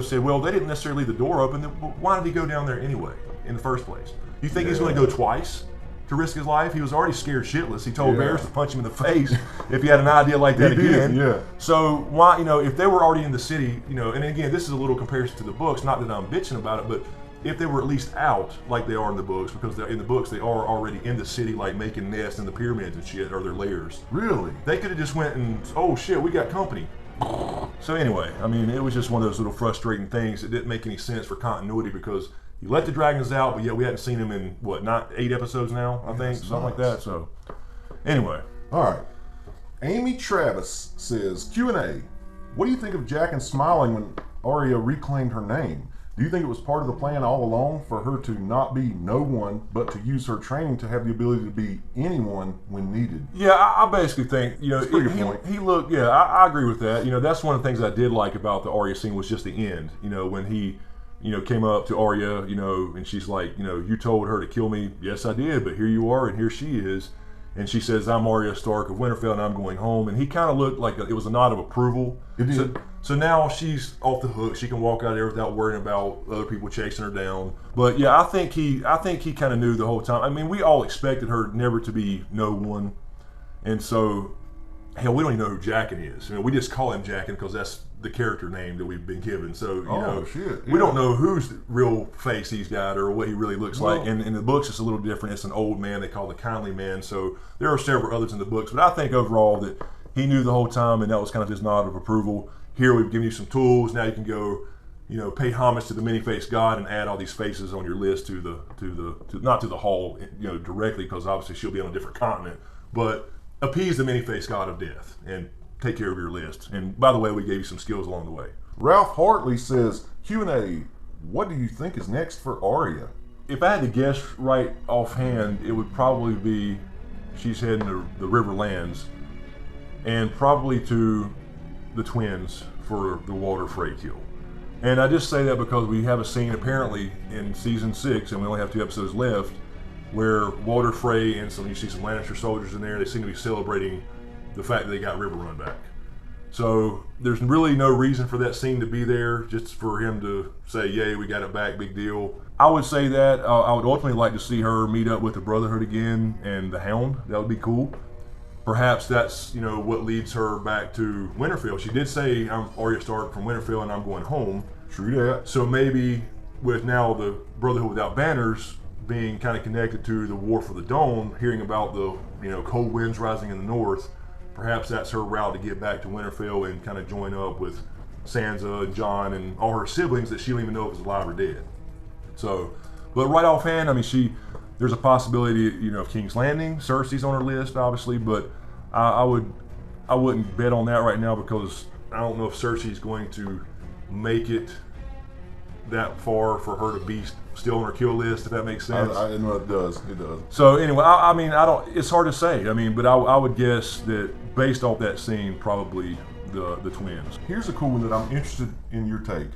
said, well, they didn't necessarily leave the door open. Why did he go down there anyway in the first place? You think he's going to go twice to risk his life? He was already scared shitless. He told Varys to punch him in the face if he had an idea like that again. Yeah. So why, you know, if they were already in the city, you know, and again, this is a little comparison to the books. Not that I'm bitching about it, but if they were at least out like they are in the books, because in the books they are already in the city, like making nests in the pyramids and shit, or their lairs. Really? They could have just went and, oh shit, we got company. So anyway, I mean, it was just one of those little frustrating things that didn't make any sense for continuity, because you let the dragons out, but yet we hadn't seen them in, what, not 8 episodes now, I think, something like that. So anyway. All right. Amy Travis says, Q&A, what do you think of Jaqen smiling when Arya reclaimed her name? Do you think it was part of the plan all along for her to not be no one, but to use her training to have the ability to be anyone when needed? Yeah, I basically think, you know, he looked, yeah, I agree with that. You know, that's one of the things I did like about the Arya scene was just the end. You know, when he, you know, came up to Arya, you know, and she's like, you know, you told her to kill me. Yes, I did, but here you are, and here she is. And she says, I'm Arya Stark of Winterfell, and I'm going home. And he kind of looked like it was a nod of approval. It did. So now she's off the hook. She can walk out there without worrying about other people chasing her down. But yeah, I think he kind of knew the whole time. I mean, we all expected her never to be no one. And so, hell, we don't even know who Jaqen is. I mean, we just call him Jaqen because that's the character name that we've been given. So, you know, we don't know whose real face he's got or what he really looks like. And in the books, it's a little different. It's an old man they call the kindly man. So there are several others in the books. But I think overall that he knew the whole time, and that was kind of his nod of approval. Here we've given you some tools. Now you can go, you know, pay homage to the many-faced God and add all these faces on your list to not to the hall, you know, directly, because obviously she'll be on a different continent, but appease the many-faced God of death and take care of your list. And by the way, we gave you some skills along the way. Ralph Hartley says, Q&A, what do you think is next for Arya? if I had to guess right offhand, it would probably be she's heading to the Riverlands and probably to the twins for the Walder Frey kill. And I just say that because we have a scene apparently in season 6, and we only have 2 episodes left, where Walder Frey and you see some Lannister soldiers in there. They seem to be celebrating the fact that they got Riverrun back. So there's really no reason for that scene to be there, just for him to say, "Yay, we got it back, big deal." I would say that I would ultimately like to see her meet up with the Brotherhood again and the Hound. That would be cool. Perhaps that's what leads her back to Winterfell. She did say, "I'm Arya Stark from Winterfell, and I'm going home." True that. So maybe with now the Brotherhood without banners being kind of connected to the War for the Dawn, hearing about the cold winds rising in the north, perhaps that's her route to get back to Winterfell and kind of join up with Sansa and Jon and all her siblings that she don't even know if is alive or dead. So, but right offhand, I mean, there's a possibility, of King's Landing. Cersei's on her list, obviously, but I wouldn't bet on that right now because I don't know if Cersei's going to make it that far for her to be still on her kill list, if that makes sense. I know it does. It does. So anyway, I mean, I don't. It's hard to say. I mean, but I would guess that based off that scene, probably the twins. Here's a cool one that I'm interested in your take.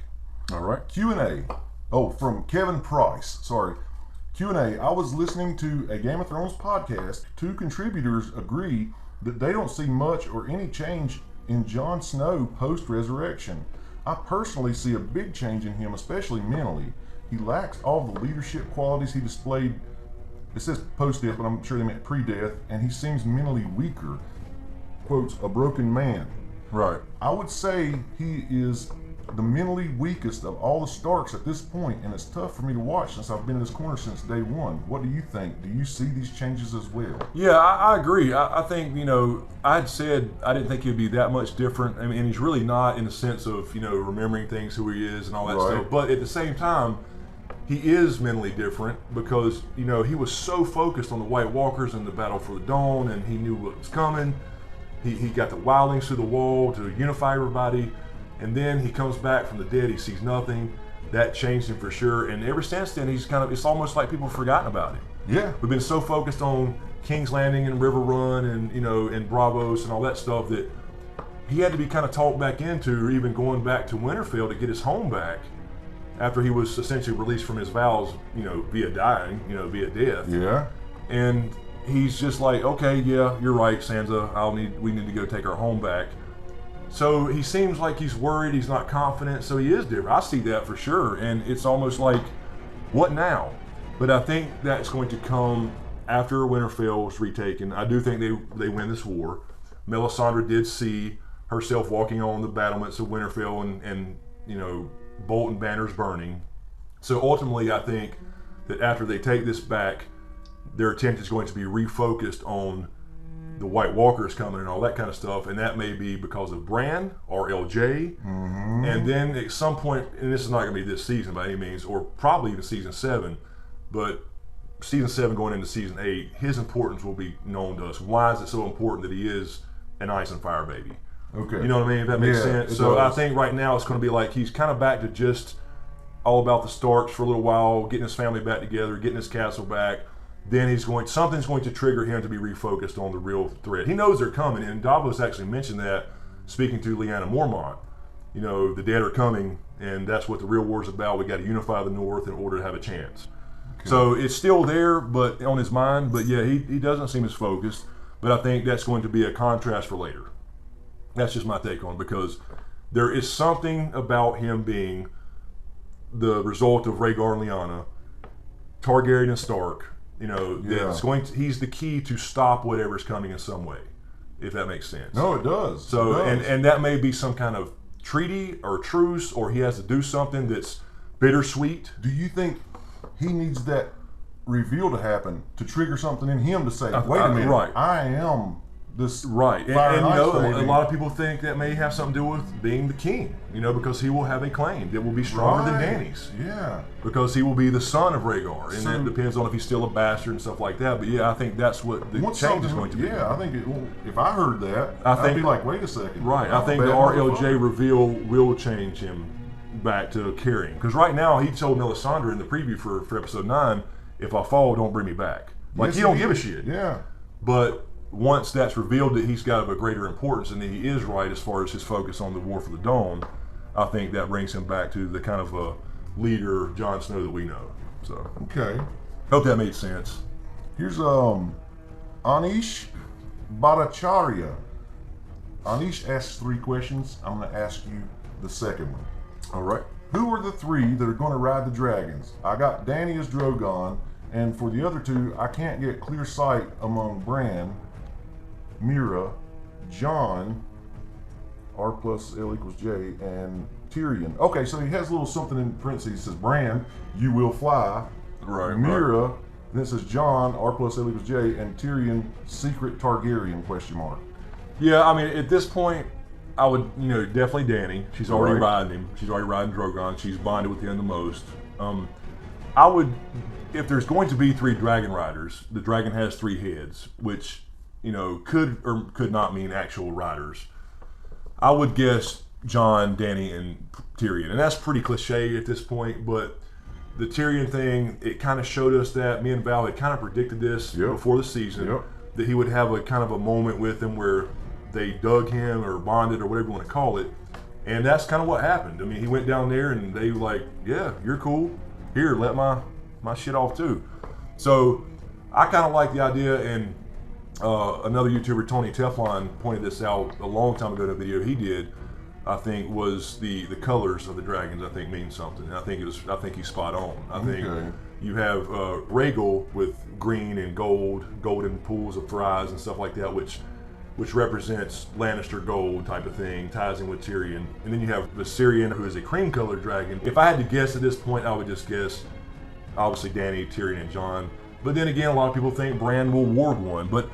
All right. Q&A. Oh, from Kevin Price. Sorry. Q&A. I was listening to a Game of Thrones podcast. 2 contributors agree that they don't see much or any change in Jon Snow post-resurrection. I personally see a big change in him, especially mentally. He lacks all the leadership qualities he displayed. It says post-death, but I'm sure they meant pre-death, and he seems mentally weaker. Quotes, a broken man. Right. I would say he is the mentally weakest of all the Starks at this point, and it's tough for me to watch since I've been in this corner since day one. What do you think? Do you see these changes as well? Yeah, I agree. I think, I'd said I didn't think he'd be that much different. I mean, and he's really not in the sense of, remembering things, who he is and all that Right. stuff. But at the same time, he is mentally different because, he was so focused on the White Walkers and the Battle for the Dawn, and he knew what was coming. He got the wildlings through the wall to unify everybody. And then he comes back from the dead, he sees nothing. That changed him for sure. And ever since then, it's almost like people have forgotten about him. Yeah. We've been so focused on King's Landing and Riverrun and, and Bravos and all that stuff that he had to be kind of talked back into even going back to Winterfell to get his home back after he was essentially released from his vows, via dying, via death. Yeah. And he's just like, okay, yeah, you're right, Sansa. We need to go take our home back. So he seems like he's worried, he's not confident, so he is different. I see that for sure, and it's almost like, what now? But I think that's going to come after Winterfell is retaken. I do think they win this war. Melisandre did see herself walking on the battlements of Winterfell and Bolton banners burning. So ultimately, I think that after they take this back, their attention is going to be refocused on the White Walkers coming and all that kind of stuff, and that may be because of Bran or LJ. Mm-hmm. And then at some point, and this is not going to be this season by any means, or probably even season 7, but season 7 going into season 8, his importance will be known to us. Why is it so important that he is an ice and fire baby? Okay. You know what I mean? If that makes sense. So I think right now it's going to be like he's kind of back to just all about the Starks for a little while, getting his family back together, getting his castle back. Then something's going to trigger him to be refocused on the real threat. He knows they're coming, and Davos actually mentioned that, speaking to Lyanna Mormont. The dead are coming, and that's what the real war is about. We got to unify the North in order to have a chance. Okay. So it's still there, but on his mind. But yeah, he doesn't seem as focused. But I think that's going to be a contrast for later. That's just my take on it, because there is something about him being the result of Rhaegar and Lyanna, Targaryen and Stark. He's the key to stop whatever's coming in some way, if that makes sense. No, it does. So, it does. And that may be some kind of treaty or truce, or he has to do something that's bittersweet. Do you think he needs that reveal to happen to trigger something in him to say, wait a minute, right. I am this right. fire And a lot of people think that may have something to do with being the king, because he will have a claim that will be stronger than Dany's. Yeah. Because he will be the son of Rhaegar, and it depends on if he's still a bastard and stuff like that. But yeah, I think that's what the change is going to be. Yeah, I think if I heard that, I'd be like, wait a second. Right, I think the RLJ reveal will change him back to carrying. Because right now, he told Melisandre in the preview for episode 9, if I fall, don't bring me back. Like, Yes, he don't he give a did. shit. Yeah. But once that's revealed that he's got a greater importance and that he is right as far as his focus on the War for the Dawn, I think that brings him back to the kind of a leader, Jon Snow, that we know. So, Okay. hope that made sense. Here's Anish Bhattacharya. Anish asks 3 questions. I'm going to ask you the second one. All right. Who are the 3 that are going to ride the dragons? I got Dany as Drogon, and for the other 2, I can't get clear sight among Bran, Mira, Jon, R plus L equals J, and Tyrion. Okay, so he has a little something in parentheses. He says, Bran, you will fly. Right. Mira, and it says Jon, R plus L equals J, and Tyrion, secret Targaryen, question mark. Yeah, I mean, at this point, I would, definitely Dany. She's already Right. riding him. She's already riding Drogon. She's bonded with him the most. I would, if there's going to be 3 dragon riders, the dragon has 3 heads, which, could or could not mean actual riders. I would guess Jon, Dany, and Tyrion. And that's pretty cliche at this point, but the Tyrion thing, it kind of showed us that. Me and Val had kind of predicted this before the season, that he would have a kind of a moment with him where they dug him or bonded or whatever you want to call it. And that's kind of what happened. I mean, he went down there and they were like, yeah, you're cool. Here, let my shit off too. So I kind of like the idea, and another YouTuber, Tony Teflon, pointed this out a long time ago in a video he did. I think was the colors of the dragons. I think mean something. I think he's spot on. I think you have Rhaegal with green and golden pools of eyes and stuff like that, which represents Lannister gold type of thing, ties in with Tyrion. And then you have Viserion, who is a cream-colored dragon. If I had to guess at this point, I would just guess, obviously, Dany, Tyrion, and Jon. But then again, a lot of people think Bran will ward one. But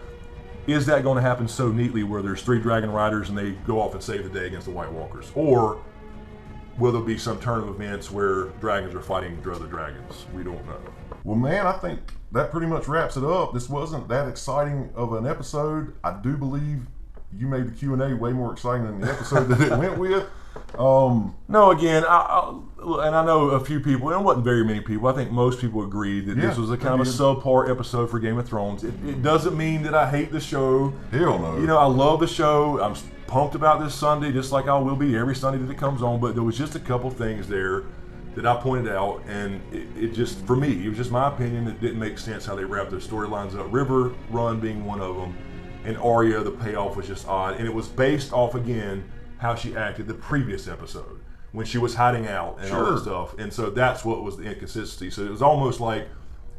is that going to happen so neatly where there's 3 dragon riders and they go off and save the day against the White Walkers? Or will there be some turn of events where dragons are fighting other dragons? We don't know. Well, man, I think that pretty much wraps it up. This wasn't that exciting of an episode. I do believe you made the Q&A way more exciting than the episode that it went with. No, again, and I know a few people, and it wasn't very many people, I think most people agreed that this was a kind of a subpar episode for Game of Thrones. It doesn't mean that I hate the show. Hell no. I love the show. I'm pumped about this Sunday, just like I will be every Sunday that it comes on, but there was just a couple things there that I pointed out, and it just, for me, it was just my opinion, it didn't make sense how they wrapped their storylines up. River Run being one of them, and Arya, the payoff was just odd, and it was based off, again, how she acted the previous episode when she was hiding out and all that stuff. And so that's what was the inconsistency. So it was almost like,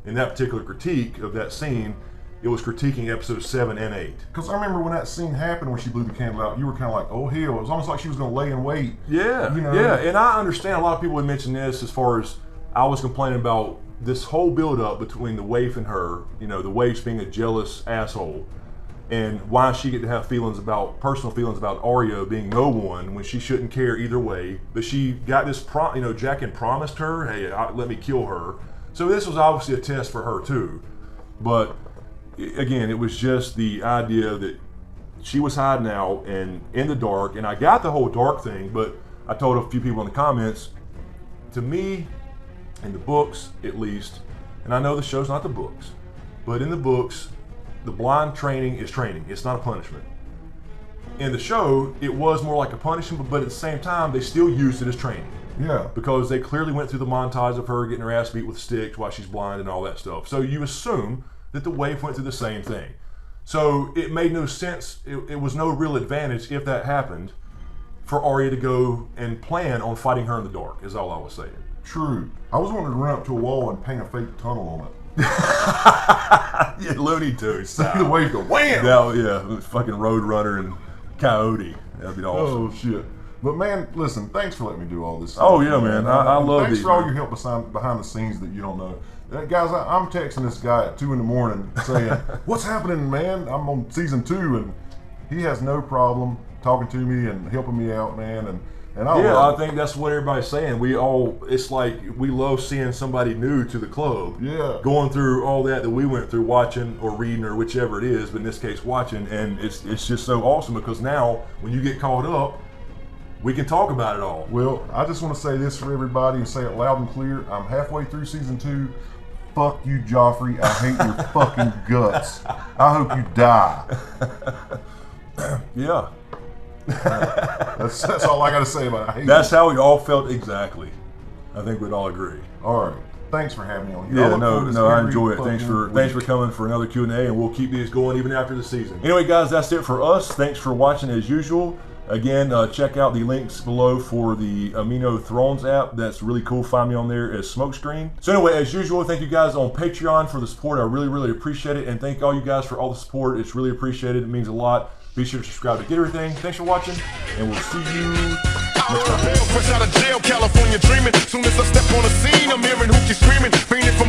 in that particular critique of that scene, it was critiquing episodes 7 and 8. Because I remember when that scene happened, when she blew the candle out, you were kind of like, oh hell. It was almost like she was going to lay in wait. Yeah, and I understand a lot of people would mention this as far as I was complaining about this whole build-up between the waif and her, the waif being a jealous asshole, and why she get to have personal feelings about Arya being no one when she shouldn't care either way. But she got this, Jaqen promised her, hey, let me kill her. So this was obviously a test for her too. But again, it was just the idea that she was hiding out and in the dark, and I got the whole dark thing, but I told a few people in the comments, to me, in the books at least, and I know the show's not the books, but in the books, the blind training is training. It's not a punishment. In the show, it was more like a punishment, but at the same time, they still used it as training. Yeah. Because they clearly went through the montage of her getting her ass beat with sticks while she's blind and all that stuff. So you assume that the waif went through the same thing. So it made no sense. It was no real advantage, if that happened, for Arya to go and plan on fighting her in the dark, is all I was saying. True. I was wanting to run up to a wall and paint a fake tunnel on it. Yeah, Looney Tunes. See the wave go wham! Yeah, fucking Roadrunner and Coyote. That'd be awesome. Oh shit! But man, listen, thanks for letting me do all this. Oh yeah, man. I love Thanks these. for all your help behind the scenes that you don't know. Guys, I'm texting this guy at 2 a.m. saying, "What's happening, man? I'm on season 2, and he has no problem talking to me and helping me out, man." And I think that's what everybody's saying. It's like we love seeing somebody new to the club. Yeah. Going through all that we went through, watching or reading or whichever it is, but in this case watching, and it's just so awesome because now when you get caught up, we can talk about it all. Well, I just want to say this for everybody and say it loud and clear. I'm halfway through season 2. Fuck you, Joffrey. I hate your fucking guts. I hope you die. Yeah. That's all I got to say about it. I hate That's how we all felt exactly. I think we'd all agree. All right. Thanks for having me on here. Yeah, no, I enjoy it. Thanks for coming for another Q&A, and we'll keep these going even after the season. Anyway, guys, that's it for us. Thanks for watching as usual. Again, check out the links below for the Amino Thrones app. That's really cool. Find me on there as Smokescreen. So anyway, as usual, thank you guys on Patreon for the support. I really, really appreciate it. And thank all you guys for all the support. It's really appreciated. It means a lot. Be sure to subscribe to get everything. Thanks for watching, and we'll see you next time. Fresh out of jail, California dreaming. Soon as I step on the scene, I'm hearing hoochie screaming. Fiending for